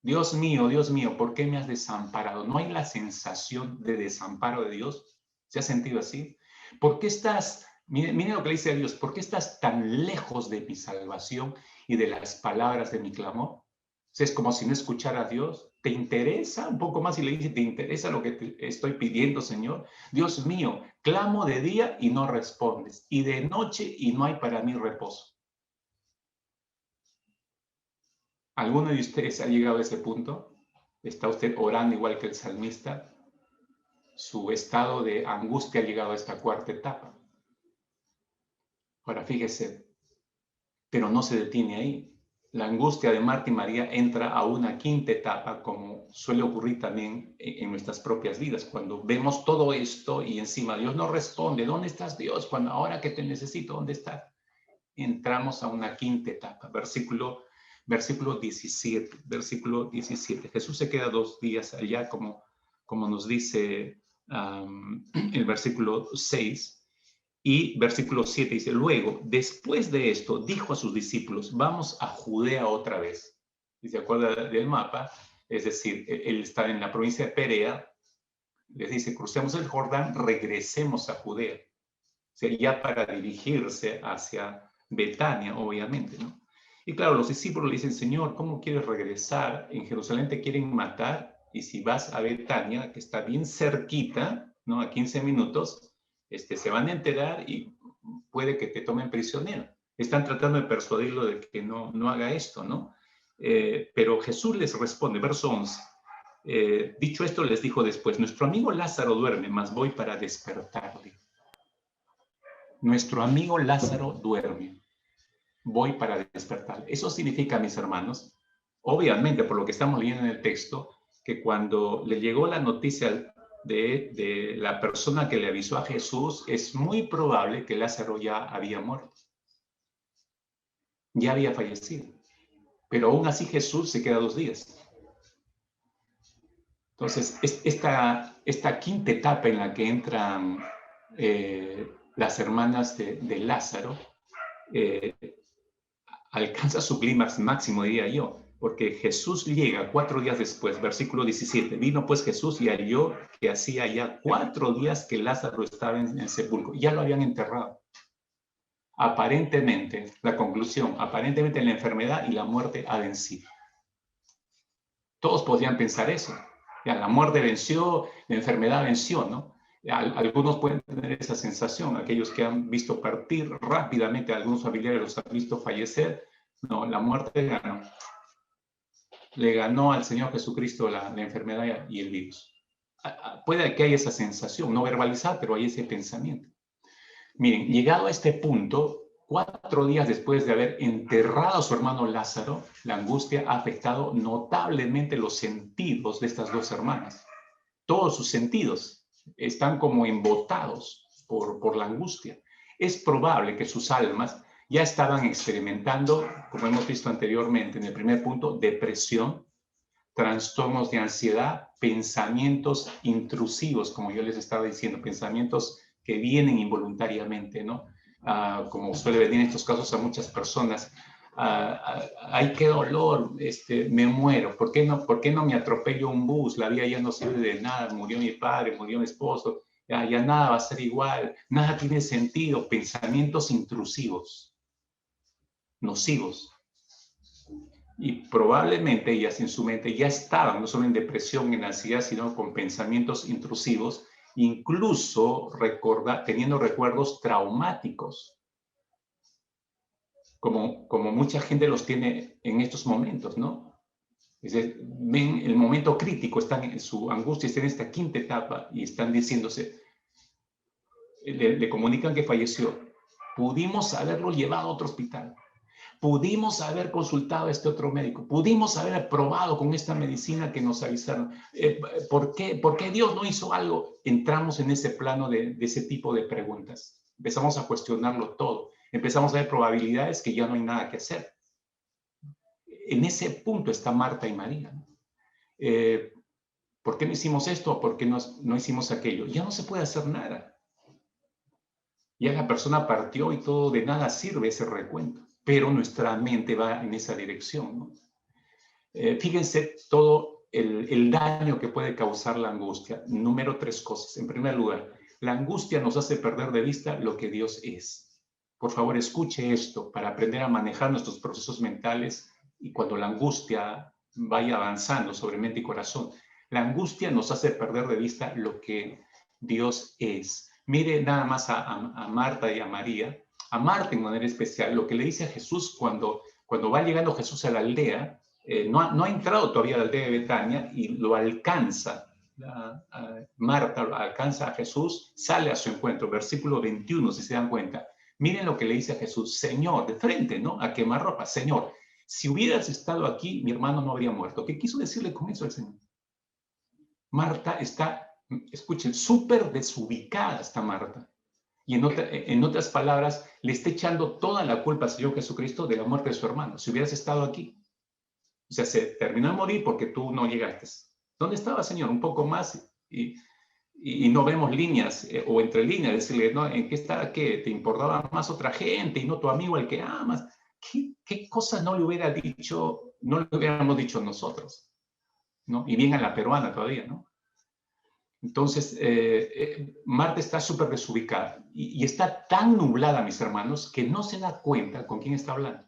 Dios mío, ¿por qué me has desamparado? ¿No hay la sensación de desamparo de Dios? ¿Se ha sentido así? ¿Por qué estás, miren lo que le dice a Dios, ¿por qué estás tan lejos de mi salvación y de las palabras de mi clamor? O sea, es como si no escuchara a Dios. ¿Te interesa un poco más? Y le dice, ¿te interesa lo que te estoy pidiendo, Señor? Dios mío, clamo de día y no respondes, y de noche y no hay para mí reposo. ¿Alguno de ustedes ha llegado a ese punto? ¿Está usted orando igual que el salmista? Su estado de angustia ha llegado a esta cuarta etapa. Ahora fíjese, pero no se detiene ahí. la angustia de Marta y María entra a una quinta etapa, como suele ocurrir también en nuestras propias vidas, cuando vemos todo esto y encima Dios no responde. ¿Dónde estás, Dios? Cuando ahora que te necesito, ¿dónde estás? Entramos a una quinta etapa, versículo 17, versículo 17. Jesús se queda 2 días allá, como nos dice el versículo 6. Y versículo 7 dice, luego, después de esto, dijo a sus discípulos, vamos a Judea otra vez. Y se acuerda del mapa, es decir, él está en la provincia de Perea, les dice, crucemos el Jordán, regresemos a Judea. O sea, ya para dirigirse hacia Betania, obviamente, ¿no? Y claro, los discípulos le dicen, Señor, ¿cómo quieres regresar? En Jerusalén te quieren matar, y si vas a Betania, que está bien cerquita, ¿no? A 15 minutos, se van a enterar y puede que te tomen prisionero. Están tratando de persuadirlo de que no haga esto, ¿no? Pero Jesús les responde, verso 11, dicho esto les dijo después, nuestro amigo Lázaro duerme, mas voy para despertarle. Nuestro amigo Lázaro duerme, voy para despertarle. Eso significa, mis hermanos, obviamente por lo que estamos leyendo en el texto, que cuando le llegó la noticia de la persona que le avisó a Jesús, es muy probable que Lázaro ya había muerto, ya había fallecido. Pero aún así Jesús se queda 2 días. Entonces, esta quinta etapa en la que entran las hermanas de Lázaro, alcanza su clímax máximo, diría yo, porque Jesús llega 4 días después, versículo 17, vino pues Jesús y halló que hacía ya 4 días que Lázaro estaba en el sepulcro, ya lo habían enterrado. Aparentemente, la conclusión, aparentemente la enfermedad y la muerte ha vencido. Todos podrían pensar eso. Ya, la muerte venció, la enfermedad venció, ¿no? Algunos pueden tener esa sensación, aquellos que han visto partir rápidamente, algunos familiares los han visto fallecer. No, la muerte ganó. Le ganó al Señor Jesucristo la enfermedad y el virus. Puede que haya esa sensación, no verbalizada, pero hay ese pensamiento. Miren, llegado a este punto, 4 días después de haber enterrado a su hermano Lázaro, la angustia ha afectado notablemente los sentidos de estas 2 hermanas. Todos sus sentidos están como embotados por la angustia. Es probable que sus almas ya estaban experimentando, como hemos visto anteriormente en el primer punto, depresión, trastornos de ansiedad, pensamientos intrusivos, como yo les estaba diciendo, pensamientos que vienen involuntariamente, ¿no? Como suele venir en estos casos a muchas personas. Ay, qué dolor, me muero, ¿por qué no me atropello un bus? La vida ya no sirve de nada, murió mi padre, murió mi esposo, ya nada va a ser igual, nada tiene sentido, pensamientos intrusivos, nocivos. Y probablemente ellas en su mente ya estaban no solo en depresión, en ansiedad, sino con pensamientos intrusivos, incluso teniendo recuerdos traumáticos, como mucha gente los tiene en estos momentos, ¿no? Es decir, ven el momento crítico, están en su angustia, están en esta quinta etapa y están diciéndose, le comunican que falleció, pudimos haberlo llevado a otro hospital, pudimos haber consultado a este otro médico, pudimos haber probado con esta medicina que nos avisaron. ¿Por qué Dios no hizo algo? Entramos en ese plano de ese tipo de preguntas. Empezamos a cuestionarlo todo. Empezamos a ver probabilidades que ya no hay nada que hacer. En ese punto está Marta y María. ¿Por qué no hicimos esto? ¿Por qué no hicimos aquello? Ya no se puede hacer nada. Ya la persona partió y todo de nada sirve ese recuento. Pero nuestra mente va en esa dirección, ¿no? Fíjense todo el daño que puede causar la angustia. Número 3 cosas. En primer lugar, la angustia nos hace perder de vista lo que Dios es. Por favor, escuche esto para aprender a manejar nuestros procesos mentales y cuando la angustia vaya avanzando sobre mente y corazón. La angustia nos hace perder de vista lo que Dios es. Mire nada más a Marta y a María. A Marta en manera especial, lo que le dice a Jesús cuando va llegando Jesús a la aldea, no ha entrado todavía a la aldea de Betania y lo alcanza. Marta alcanza a Jesús, sale a su encuentro, versículo 21, si se dan cuenta. Miren lo que le dice a Jesús, Señor, de frente, ¿no? A quemarropa, Señor, si hubieras estado aquí, mi hermano no habría muerto. ¿Qué quiso decirle con eso al Señor? Marta está, escuchen, súper desubicada está Marta. Y en otras palabras, le está echando toda la culpa al Señor Jesucristo de la muerte de su hermano. Si hubieras estado aquí. O sea, se terminó de morir porque tú no llegaste. ¿Dónde estaba, Señor? Un poco más y no vemos líneas o entre líneas, decirle, ¿no? ¿En qué estaba? ¿Qué? ¿Te importaba más otra gente y no tu amigo el que amas? ¿Qué cosa no le hubiera dicho, no le hubiéramos dicho nosotros? ¿No? Y bien a la peruana todavía, ¿no? Entonces, Marta está súper desubicada y está tan nublada, mis hermanos, que no se da cuenta con quién está hablando.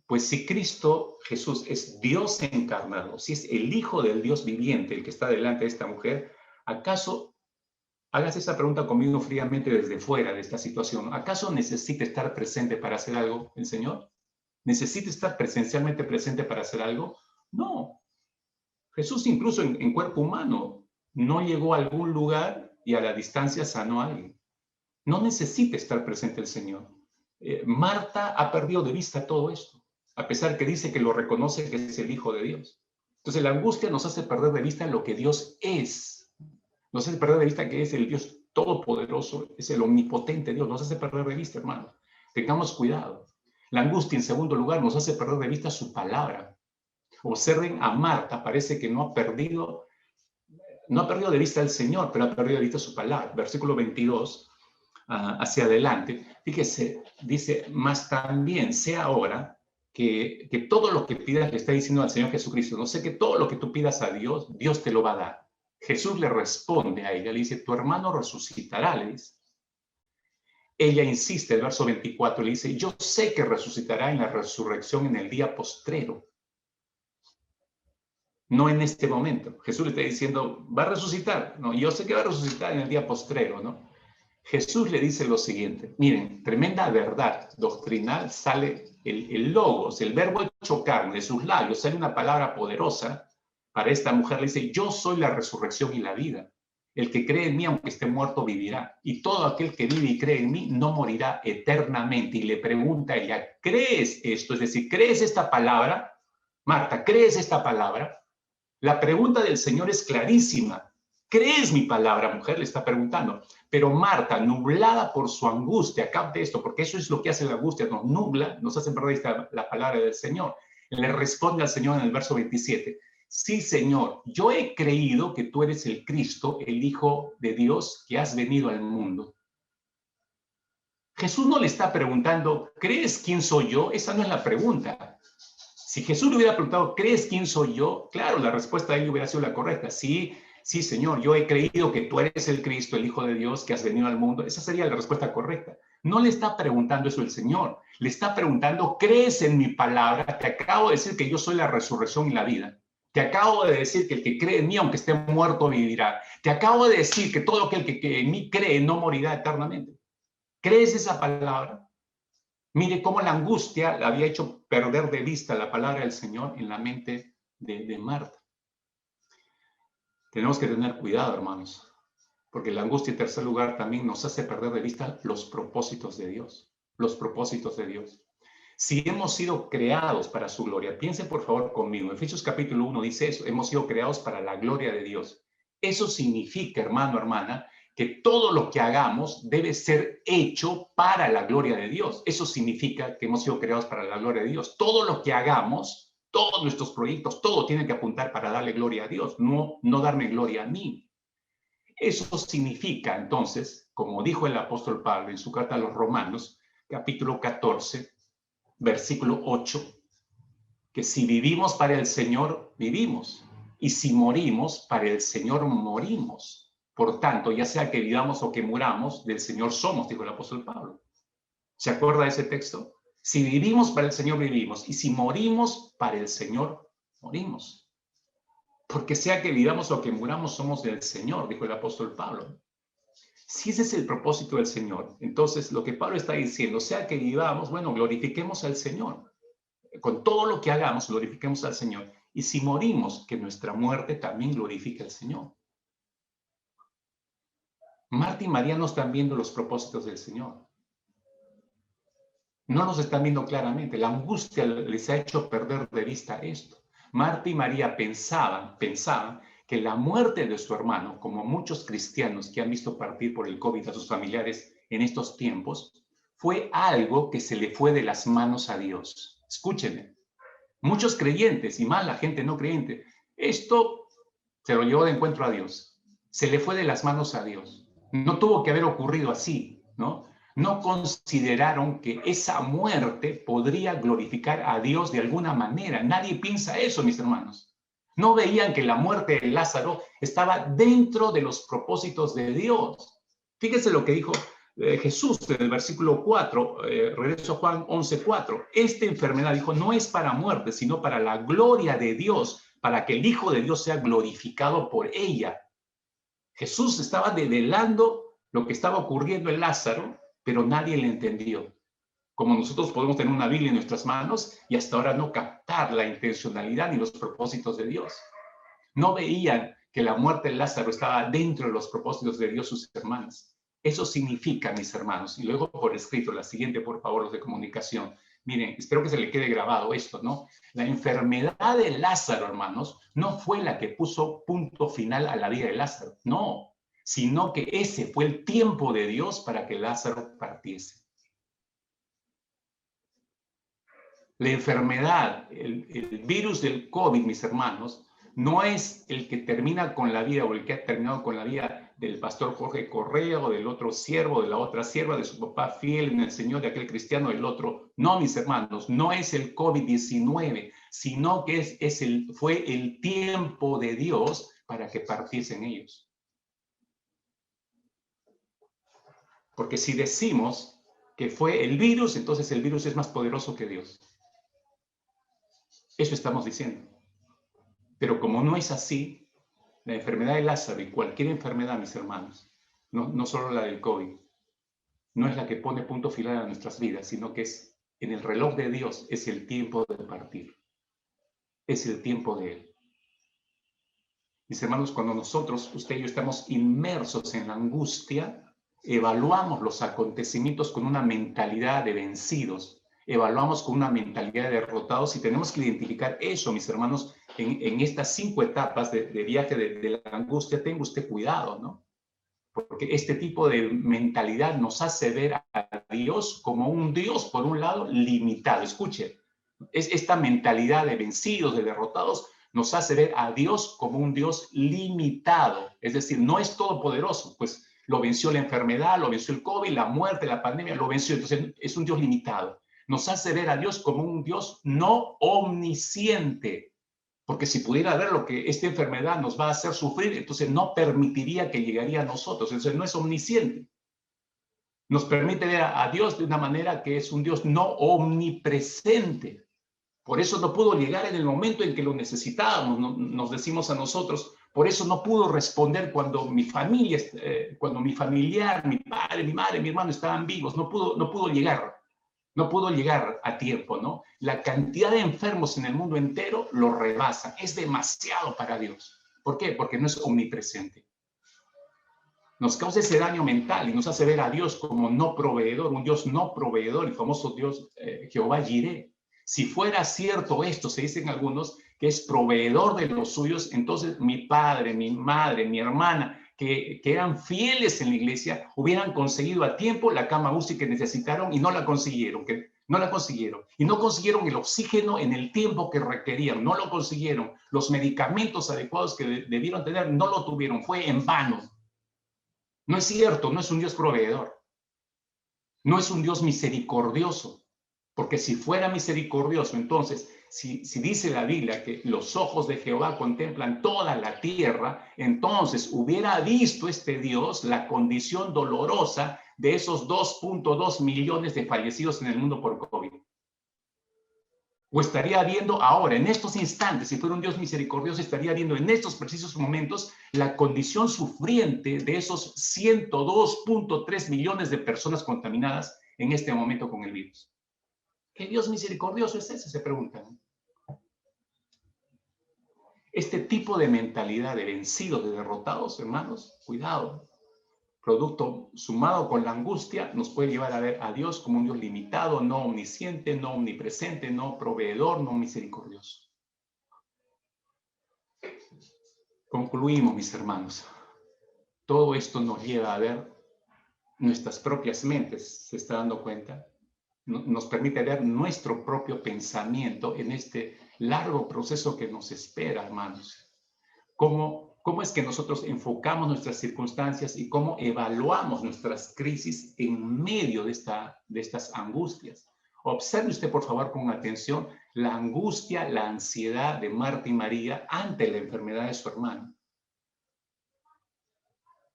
Pues si Cristo Jesús es Dios encarnado, si es el Hijo del Dios viviente, el que está delante de esta mujer, ¿acaso, hagas esa pregunta conmigo fríamente desde fuera de esta situación, ¿acaso necesita estar presente para hacer algo el Señor? ¿Necesita estar presencialmente presente para hacer algo? No. Jesús incluso en cuerpo humano no llegó a algún lugar y a la distancia sanó a alguien. No necesita estar presente el Señor. Marta ha perdido de vista todo esto, a pesar que dice que lo reconoce que es el Hijo de Dios. Entonces la angustia nos hace perder de vista lo que Dios es. Nos hace perder de vista que es el Dios todopoderoso, es el omnipotente Dios. Nos hace perder de vista, hermano. Tengamos cuidado. La angustia, en segundo lugar, nos hace perder de vista su palabra. Observen a Marta, parece que no ha perdido de vista al Señor, pero ha perdido de vista su palabra. Versículo 22, hacia adelante, fíjese, dice, más también sea ahora que todo lo que pidas le está diciendo al Señor Jesucristo. No sé que todo lo que tú pidas a Dios, Dios te lo va a dar. Jesús le responde a ella, le dice, tu hermano resucitará, le dice. Ella insiste, el verso 24, le dice, yo sé que resucitará en la resurrección en el día postrero. No en este momento. Jesús le está diciendo, va a resucitar. No, yo sé que va a resucitar en el día postrero, ¿no? Jesús le dice lo siguiente. Miren, tremenda verdad doctrinal sale el logos, el verbo hecho carne, de sus labios, sale una palabra poderosa para esta mujer. Le dice, yo soy la resurrección y la vida. El que cree en mí, aunque esté muerto, vivirá. Y todo aquel que vive y cree en mí, no morirá eternamente. Y le pregunta a ella, ¿crees esto? Es decir, ¿crees esta palabra? Marta, ¿crees esta palabra? La pregunta del Señor es clarísima. ¿Crees mi palabra, mujer? Le está preguntando. Pero Marta, nublada por su angustia, capte esto, porque eso es lo que hace la angustia, nos nubla, nos hace perder la palabra del Señor. Le responde al Señor en el verso 27. Sí, Señor, yo he creído que tú eres el Cristo, el Hijo de Dios, que has venido al mundo. Jesús no le está preguntando, ¿crees quién soy yo? Esa no es la pregunta. Si Jesús le hubiera preguntado, ¿crees quién soy yo? Claro, la respuesta de él hubiera sido la correcta. Sí, sí, Señor, yo he creído que tú eres el Cristo, el Hijo de Dios, que has venido al mundo. Esa sería la respuesta correcta. No le está preguntando eso el Señor. Le está preguntando, ¿crees en mi palabra? Te acabo de decir que yo soy la resurrección y la vida. Te acabo de decir que el que cree en mí, aunque esté muerto, vivirá. Te acabo de decir que todo aquel que en mí cree no morirá eternamente. ¿Crees esa palabra? Mire cómo la angustia le había hecho perder de vista la palabra del Señor en la mente de Marta. Tenemos que tener cuidado, hermanos, porque la angustia, en tercer lugar, también nos hace perder de vista los propósitos de Dios. Los propósitos de Dios. Si hemos sido creados para su gloria, piensen por favor conmigo. Efesios capítulo 1 dice eso, hemos sido creados para la gloria de Dios. Eso significa, hermano, hermana, que todo lo que hagamos debe ser hecho para la gloria de Dios. Eso significa que hemos sido creados para la gloria de Dios. Todo lo que hagamos, todos nuestros proyectos, todo tiene que apuntar para darle gloria a Dios, no darme gloria a mí. Eso significa, entonces, como dijo el apóstol Pablo en su carta a los Romanos, capítulo 14, versículo 8, que si vivimos para el Señor, vivimos. Y si morimos, para el Señor morimos. Por tanto, ya sea que vivamos o que muramos, del Señor somos, dijo el apóstol Pablo. ¿Se acuerda de ese texto? Si vivimos para el Señor, vivimos. Y si morimos, para el Señor, morimos. Porque sea que vivamos o que muramos, somos del Señor, dijo el apóstol Pablo. Si ese es el propósito del Señor, entonces lo que Pablo está diciendo, sea que vivamos, bueno, glorifiquemos al Señor. Con todo lo que hagamos, glorifiquemos al Señor. Y si morimos, que nuestra muerte también glorifique al Señor. Marta y María no están viendo los propósitos del Señor. No nos están viendo claramente. La angustia les ha hecho perder de vista esto. Marta y María pensaban que la muerte de su hermano, como muchos cristianos que han visto partir por el COVID a sus familiares en estos tiempos, fue algo que se le fue de las manos a Dios. Escúchenme. Muchos creyentes y más la gente no creyente, esto se lo llevó de encuentro a Dios. Se le fue de las manos a Dios. No tuvo que haber ocurrido así, ¿no? No consideraron que esa muerte podría glorificar a Dios de alguna manera. Nadie piensa eso, mis hermanos. No veían que la muerte de Lázaro estaba dentro de los propósitos de Dios. Fíjense lo que dijo Jesús en el versículo 4, regreso a Juan 11:4. Esta enfermedad, dijo, no es para muerte, sino para la gloria de Dios, para que el Hijo de Dios sea glorificado por ella. Jesús estaba develando lo que estaba ocurriendo en Lázaro, pero nadie le entendió. Como nosotros podemos tener una Biblia en nuestras manos y hasta ahora no captar la intencionalidad ni los propósitos de Dios. No veían que la muerte de Lázaro estaba dentro de los propósitos de Dios, sus hermanos. Eso significa, mis hermanos, y luego por escrito, la siguiente, por favor, los de comunicación. Miren, espero que se le quede grabado esto, ¿no? La enfermedad de Lázaro, hermanos, no fue la que puso punto final a la vida de Lázaro, no, sino que ese fue el tiempo de Dios para que Lázaro partiese. La enfermedad, el virus del COVID, mis hermanos, no es el que termina con la vida o el que ha terminado con la vida del pastor Jorge Correa o del otro siervo, de la otra sierva, de su papá fiel en el Señor, de aquel cristiano, del otro. No, mis hermanos, no es el COVID-19, sino que fue el tiempo de Dios para que partiesen ellos. Porque si decimos que fue el virus, entonces el virus es más poderoso que Dios. Eso estamos diciendo. Pero como no es así, la enfermedad de Lázaro y cualquier enfermedad, mis hermanos, no solo la del COVID, no es la que pone punto final a nuestras vidas, sino que es en el reloj de Dios, es el tiempo de partir. Es el tiempo de Él. Mis hermanos, cuando nosotros, usted y yo, estamos inmersos en la angustia, evaluamos los acontecimientos con una mentalidad de vencidos, evaluamos con una mentalidad de derrotados y tenemos que identificar eso, mis hermanos, en estas 5 etapas de viaje de la angustia. Tenga usted cuidado, ¿no? Porque este tipo de mentalidad nos hace ver a Dios como un Dios, por un lado, limitado. Escuche, esta mentalidad de vencidos, de derrotados, nos hace ver a Dios como un Dios limitado. Es decir, no es todopoderoso, pues lo venció la enfermedad, lo venció el COVID, la muerte, la pandemia, lo venció. Entonces es un Dios limitado. Nos hace ver a Dios como un Dios no omnisciente. Porque si pudiera ver lo que esta enfermedad nos va a hacer sufrir, entonces no permitiría que llegaría a nosotros. Entonces no es omnisciente. Nos permite ver a Dios de una manera que es un Dios no omnipresente. Por eso no pudo llegar en el momento en que lo necesitábamos, nos decimos a nosotros. Por eso no pudo responder cuando mi familia, cuando mi familiar, mi padre, mi madre, mi hermano estaban vivos. No pudo llegar. No pudo llegar a tiempo, ¿no? La cantidad de enfermos en el mundo entero lo rebasa. Es demasiado para Dios. ¿Por qué? Porque no es omnipresente. Nos causa ese daño mental y nos hace ver a Dios como no proveedor, un Dios no proveedor, el famoso Dios Jehová Jireh. Si fuera cierto esto, se dicen algunos, que es proveedor de los suyos, entonces mi padre, mi madre, mi hermana, que eran fieles en la iglesia, hubieran conseguido a tiempo la cama UCI que necesitaron y no la consiguieron, y no consiguieron el oxígeno en el tiempo que requerían, no lo consiguieron, los medicamentos adecuados que debieron tener no lo tuvieron, fue en vano. No es cierto, no es un Dios proveedor, no es un Dios misericordioso, porque si fuera misericordioso, entonces, si dice la Biblia que los ojos de Jehová contemplan toda la tierra, entonces hubiera visto este Dios la condición dolorosa de esos 2.2 millones de fallecidos en el mundo por COVID. O estaría viendo ahora, en estos instantes, si fuera un Dios misericordioso, estaría viendo en estos precisos momentos la condición sufriente de esos 102.3 millones de personas contaminadas en este momento con el virus. ¿Qué Dios misericordioso es ese? Se preguntan. Este tipo de mentalidad de vencidos, de derrotados, hermanos, cuidado. producto sumado con la angustia, nos puede llevar a ver a Dios como un Dios limitado, no omnisciente, no omnipresente, no proveedor, no misericordioso. Concluimos, mis hermanos. Todo esto nos lleva a ver nuestras propias mentes, ¿se está dando cuenta? Nos permite ver nuestro propio pensamiento en este largo proceso que nos espera, hermanos. ¿Cómo es que nosotros enfocamos nuestras circunstancias y cómo evaluamos nuestras crisis en medio de estas angustias? Observe usted, por favor, con atención la angustia, la ansiedad de Marta y María ante la enfermedad de su hermano.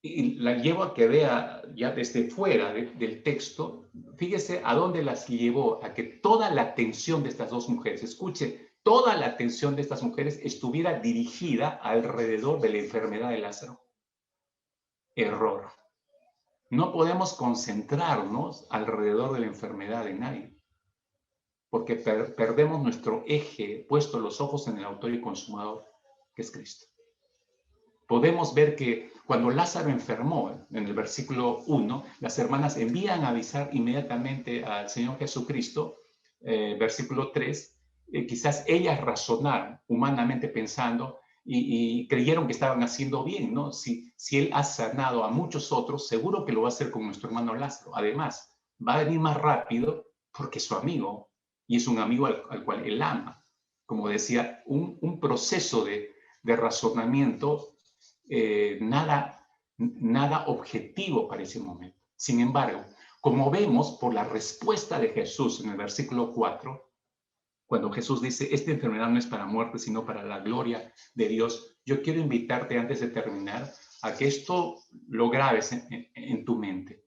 Y la llevo a que vea ya desde fuera del texto, fíjese a dónde las llevó, a que toda la atención de estas dos mujeres, escuche, toda la atención de estas mujeres estuviera dirigida alrededor de la enfermedad de Lázaro. Error. No podemos concentrarnos alrededor de la enfermedad de nadie, porque perdemos nuestro eje, puesto los ojos en el autor y consumador, que es Cristo. Podemos ver que cuando Lázaro enfermó, en el versículo 1, las hermanas envían a avisar inmediatamente al Señor Jesucristo, versículo 3, quizás ellas razonaron humanamente pensando y creyeron que estaban haciendo bien, ¿no? Si Él ha sanado a muchos otros, seguro que lo va a hacer con nuestro hermano Lázaro. Además, va a venir más rápido porque es su amigo y es un amigo al cual Él ama. Como decía, un proceso de razonamiento nada objetivo para ese momento. Sin embargo, como vemos por la respuesta de Jesús en el versículo 4, cuando Jesús dice, esta enfermedad no es para muerte, sino para la gloria de Dios, yo quiero invitarte antes de terminar a que esto lo grabes en tu mente.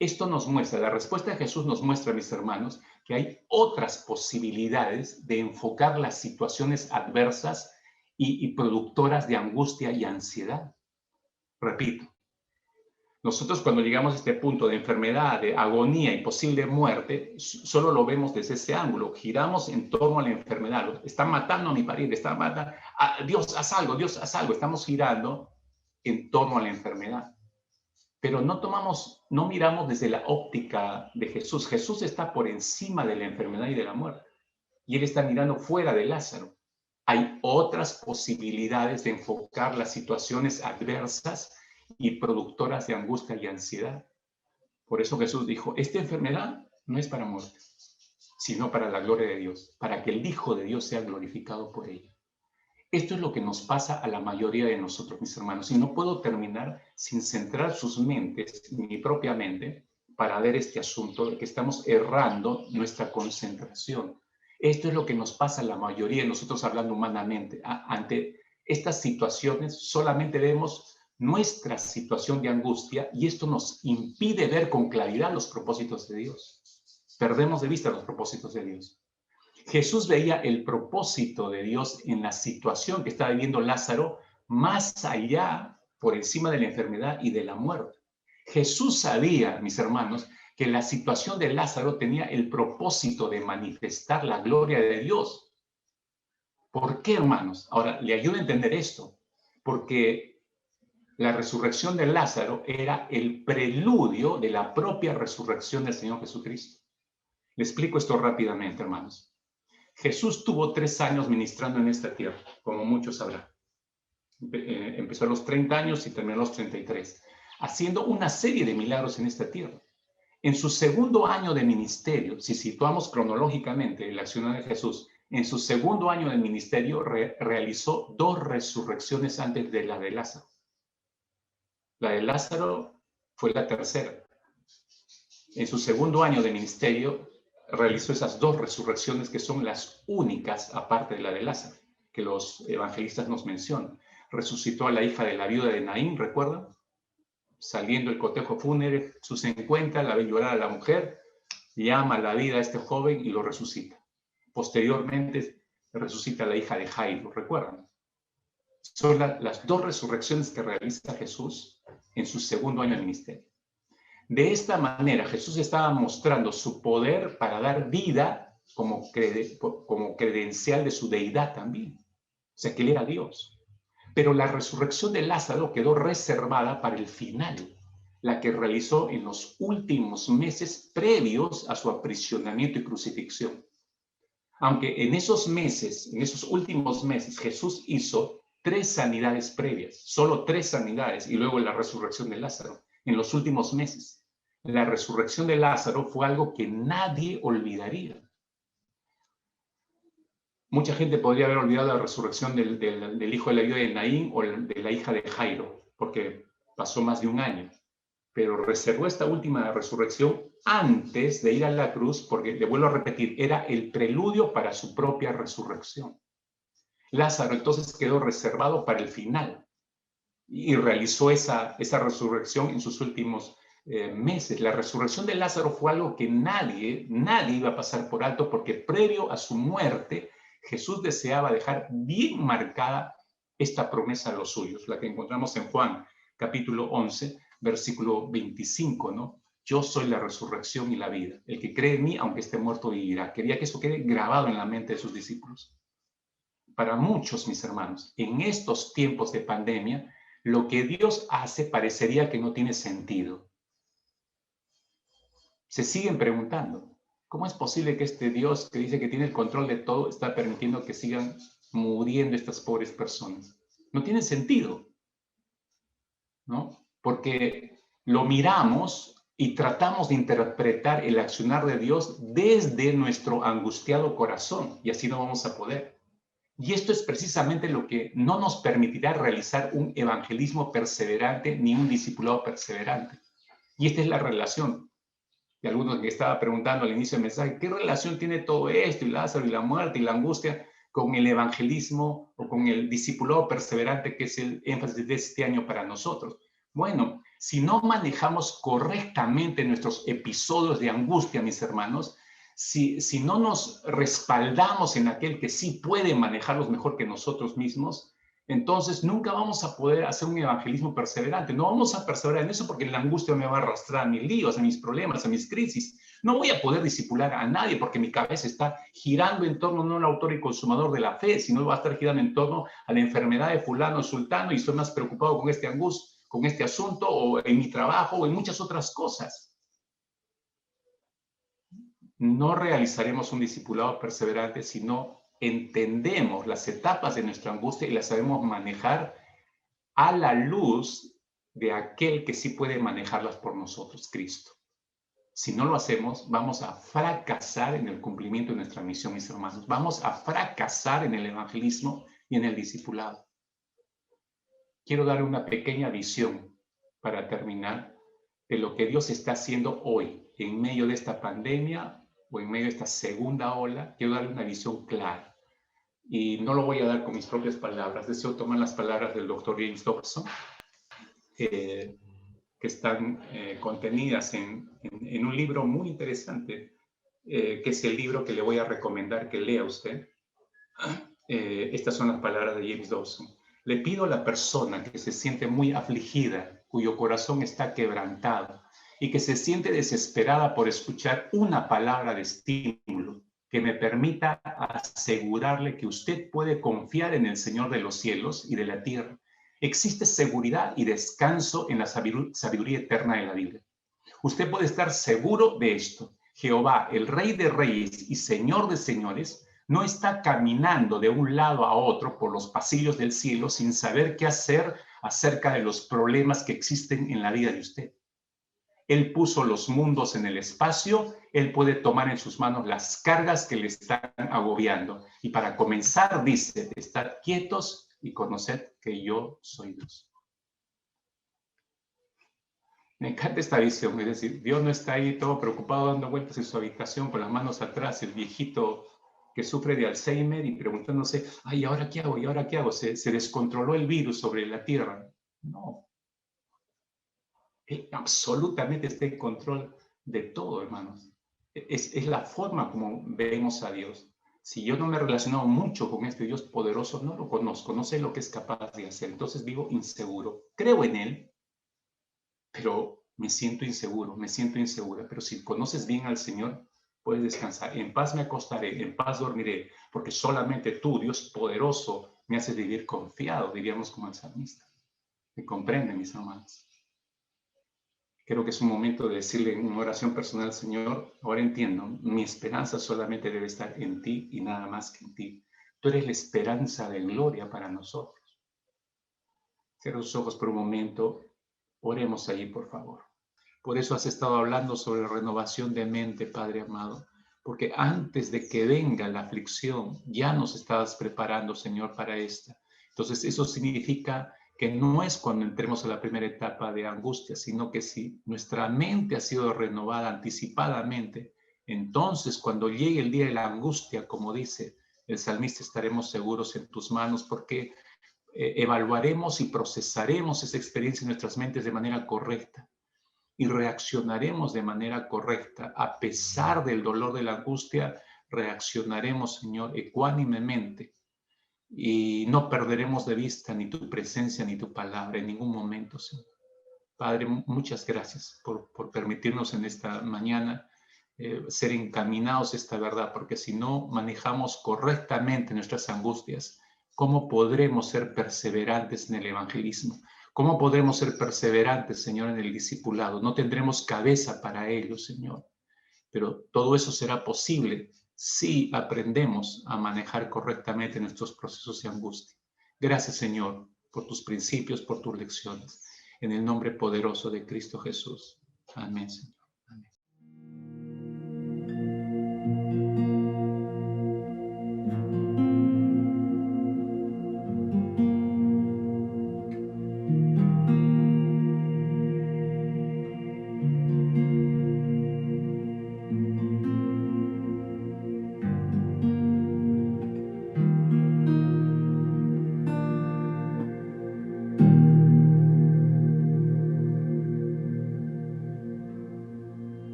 Esto nos muestra, la respuesta de Jesús nos muestra, mis hermanos, que hay otras posibilidades de enfocar las situaciones adversas y productoras de angustia y ansiedad. Repito, nosotros cuando llegamos a este punto de enfermedad, de agonía y posible muerte, solo lo vemos desde ese ángulo. Giramos en torno a la enfermedad. Están matando a mi pariente, están matando. Dios, haz algo, Dios, haz algo. Estamos girando en torno a la enfermedad. Pero no miramos desde la óptica de Jesús. Jesús está por encima de la enfermedad y de la muerte. Y Él está mirando fuera de Lázaro. Hay otras posibilidades de enfocar las situaciones adversas y productoras de angustia y ansiedad. Por eso Jesús dijo, esta enfermedad no es para muerte, sino para la gloria de Dios, para que el Hijo de Dios sea glorificado por ella. Esto es lo que nos pasa a la mayoría de nosotros, mis hermanos, y no puedo terminar sin centrar sus mentes, mi propia mente, para ver este asunto de que estamos errando nuestra concentración. Esto es lo que nos pasa a la mayoría de nosotros hablando humanamente. Ante estas situaciones solamente vemos nuestra situación de angustia y esto nos impide ver con claridad los propósitos de Dios. Perdemos de vista los propósitos de Dios. Jesús veía el propósito de Dios en la situación que estaba viviendo Lázaro, más allá, por encima de la enfermedad y de la muerte. Jesús sabía, mis hermanos, que la situación de Lázaro tenía el propósito de manifestar la gloria de Dios. ¿Por qué, hermanos? Ahora, le ayudo a entender esto. Porque la resurrección de Lázaro era el preludio de la propia resurrección del Señor Jesucristo. Le explico esto rápidamente, hermanos. Jesús tuvo 3 años ministrando en esta tierra, como muchos sabrán. Empezó a los 30 años y terminó a los 33, haciendo una serie de milagros en esta tierra. En su segundo año de ministerio, si situamos cronológicamente el accionar de Jesús, en su segundo año de ministerio realizó 2 resurrecciones antes de la de Lázaro. La de Lázaro fue la tercera. En su segundo año de ministerio realizó esas 2 resurrecciones que son las únicas, aparte de la de Lázaro, que los evangelistas nos mencionan. Resucitó a la hija de la viuda de Naín, ¿recuerdan? Saliendo el cotejo fúnebre, Jesús se encuentra, la ve llorar a la mujer, llama a la vida a este joven y lo resucita. Posteriormente resucita a la hija de Jairo, ¿recuerdan? Son las 2 resurrecciones que realiza Jesús en su segundo año de ministerio. De esta manera, Jesús estaba mostrando su poder para dar vida como credencial de su deidad también. O sea, que Él era Dios. Pero la resurrección de Lázaro quedó reservada para el final. la que realizó en los últimos meses previos a su aprisionamiento y crucifixión. Aunque en esos meses, en esos últimos meses, Jesús hizo 3 sanidades previas, solo 3 sanidades, y luego la resurrección de Lázaro, en los últimos meses. La resurrección de Lázaro fue algo que nadie olvidaría. Mucha gente podría haber olvidado la resurrección del hijo de la viuda de Naín o de la hija de Jairo, porque pasó más de un año. Pero reservó esta última resurrección antes de ir a la cruz, porque, le vuelvo a repetir, era el preludio para su propia resurrección. Lázaro entonces quedó reservado para el final y realizó esa resurrección en sus últimos meses. La resurrección de Lázaro fue algo que nadie iba a pasar por alto, porque previo a su muerte, Jesús deseaba dejar bien marcada esta promesa a los suyos, la que encontramos en Juan, capítulo 11, versículo 25, ¿no? Yo soy la resurrección y la vida. El que cree en mí, aunque esté muerto, vivirá. Quería que eso quede grabado en la mente de sus discípulos. Para muchos, mis hermanos, en estos tiempos de pandemia, lo que Dios hace parecería que no tiene sentido. Se siguen preguntando, ¿cómo es posible que este Dios que dice que tiene el control de todo está permitiendo que sigan muriendo estas pobres personas? No tiene sentido, ¿no? Porque lo miramos y tratamos de interpretar el accionar de Dios desde nuestro angustiado corazón, y así no vamos a poder. Y esto es precisamente lo que no nos permitirá realizar un evangelismo perseverante ni un discipulado perseverante. Y esta es la relación. Y algunos que estaba preguntando al inicio del mensaje, ¿qué relación tiene todo esto, y Lázaro, y la muerte, y la angustia, con el evangelismo o con el discipulado perseverante, que es el énfasis de este año para nosotros? Bueno, si no manejamos correctamente nuestros episodios de angustia, mis hermanos, si no nos respaldamos en aquel que sí puede manejarlos mejor que nosotros mismos, entonces nunca vamos a poder hacer un evangelismo perseverante. No vamos a perseverar en eso, porque la angustia me va a arrastrar a mis líos, a mis problemas, a mis crisis. No voy a poder discipular a nadie, porque mi cabeza está girando en torno no al autor y consumador de la fe, sino va a estar girando en torno a la enfermedad de fulano, sultano, y estoy más preocupado con este angustia, con este asunto, o en mi trabajo, o en muchas otras cosas. No realizaremos un discipulado perseverante si no entendemos las etapas de nuestra angustia y las sabemos manejar a la luz de aquel que sí puede manejarlas por nosotros, Cristo. Si no lo hacemos, vamos a fracasar en el cumplimiento de nuestra misión, mis hermanos. Vamos a fracasar en el evangelismo y en el discipulado. Quiero dar una pequeña visión para terminar de lo que Dios está haciendo hoy en medio de esta pandemia o en medio de esta segunda ola. Quiero darle una visión clara. Y no lo voy a dar con mis propias palabras. Deseo tomar las palabras del doctor James Dobson, que están contenidas en un libro muy interesante, que es el libro que le voy a recomendar que lea usted. Estas son las palabras de James Dobson. Le pido a la persona que se siente muy afligida, cuyo corazón está quebrantado y que se siente desesperada por escuchar una palabra de estímulo, que me permita asegurarle que usted puede confiar en el Señor de los cielos y de la tierra. Existe seguridad y descanso en la sabiduría eterna de la Biblia. Usted puede estar seguro de esto. Jehová, el Rey de Reyes y Señor de Señores, no está caminando de un lado a otro por los pasillos del cielo sin saber qué hacer acerca de los problemas que existen en la vida de usted. Él puso los mundos en el espacio, Él puede tomar en sus manos las cargas que le están agobiando. Y para comenzar, dice, estad quietos y conoced que yo soy Dios. Me encanta esta visión, es decir, Dios no está ahí todo preocupado dando vueltas en su habitación con las manos atrás, el viejito que sufre de Alzheimer, y preguntándose, ay, ¿ahora qué hago? ¿Y ahora qué hago? Se descontroló el virus sobre la Tierra. No. Él absolutamente está en control de todo, hermanos. Es la forma como vemos a Dios. Si yo no me he relacionado mucho con este Dios poderoso, no lo conozco, no sé lo que es capaz de hacer. Entonces vivo inseguro. Creo en Él, pero me siento inseguro, me siento insegura. Pero si conoces bien al Señor, puedes descansar. En paz me acostaré, en paz dormiré, porque solamente tú, Dios poderoso, me haces vivir confiado, diríamos como el salmista. ¿Me comprenden, mis hermanos? Creo que es un momento de decirle en una oración personal, Señor, ahora entiendo, mi esperanza solamente debe estar en ti y nada más que en ti. Tú eres la esperanza de gloria para nosotros. Cierra tus ojos por un momento, oremos allí, por favor. Por eso has estado hablando sobre renovación de mente, Padre amado, porque antes de que venga la aflicción, ya nos estabas preparando, Señor, para esta. Entonces, eso significa que no es cuando entremos a la primera etapa de angustia, sino que si nuestra mente ha sido renovada anticipadamente, entonces cuando llegue el día de la angustia, como dice el salmista, estaremos seguros en tus manos, porque evaluaremos y procesaremos esa experiencia en nuestras mentes de manera correcta y reaccionaremos de manera correcta. A pesar del dolor de la angustia, reaccionaremos, Señor, ecuánimemente y no perderemos de vista ni tu presencia ni tu palabra en ningún momento, Señor. Padre, muchas gracias por permitirnos en esta mañana ser encaminados a esta verdad, porque si no manejamos correctamente nuestras angustias, ¿cómo podremos ser perseverantes en el evangelismo? ¿Cómo podremos ser perseverantes, Señor, en el discipulado? No tendremos cabeza para ello, Señor, pero todo eso será posible si aprendemos a manejar correctamente nuestros procesos de angustia. Gracias, Señor, por tus principios, por tus lecciones. En el nombre poderoso de Cristo Jesús. Amén, Señor.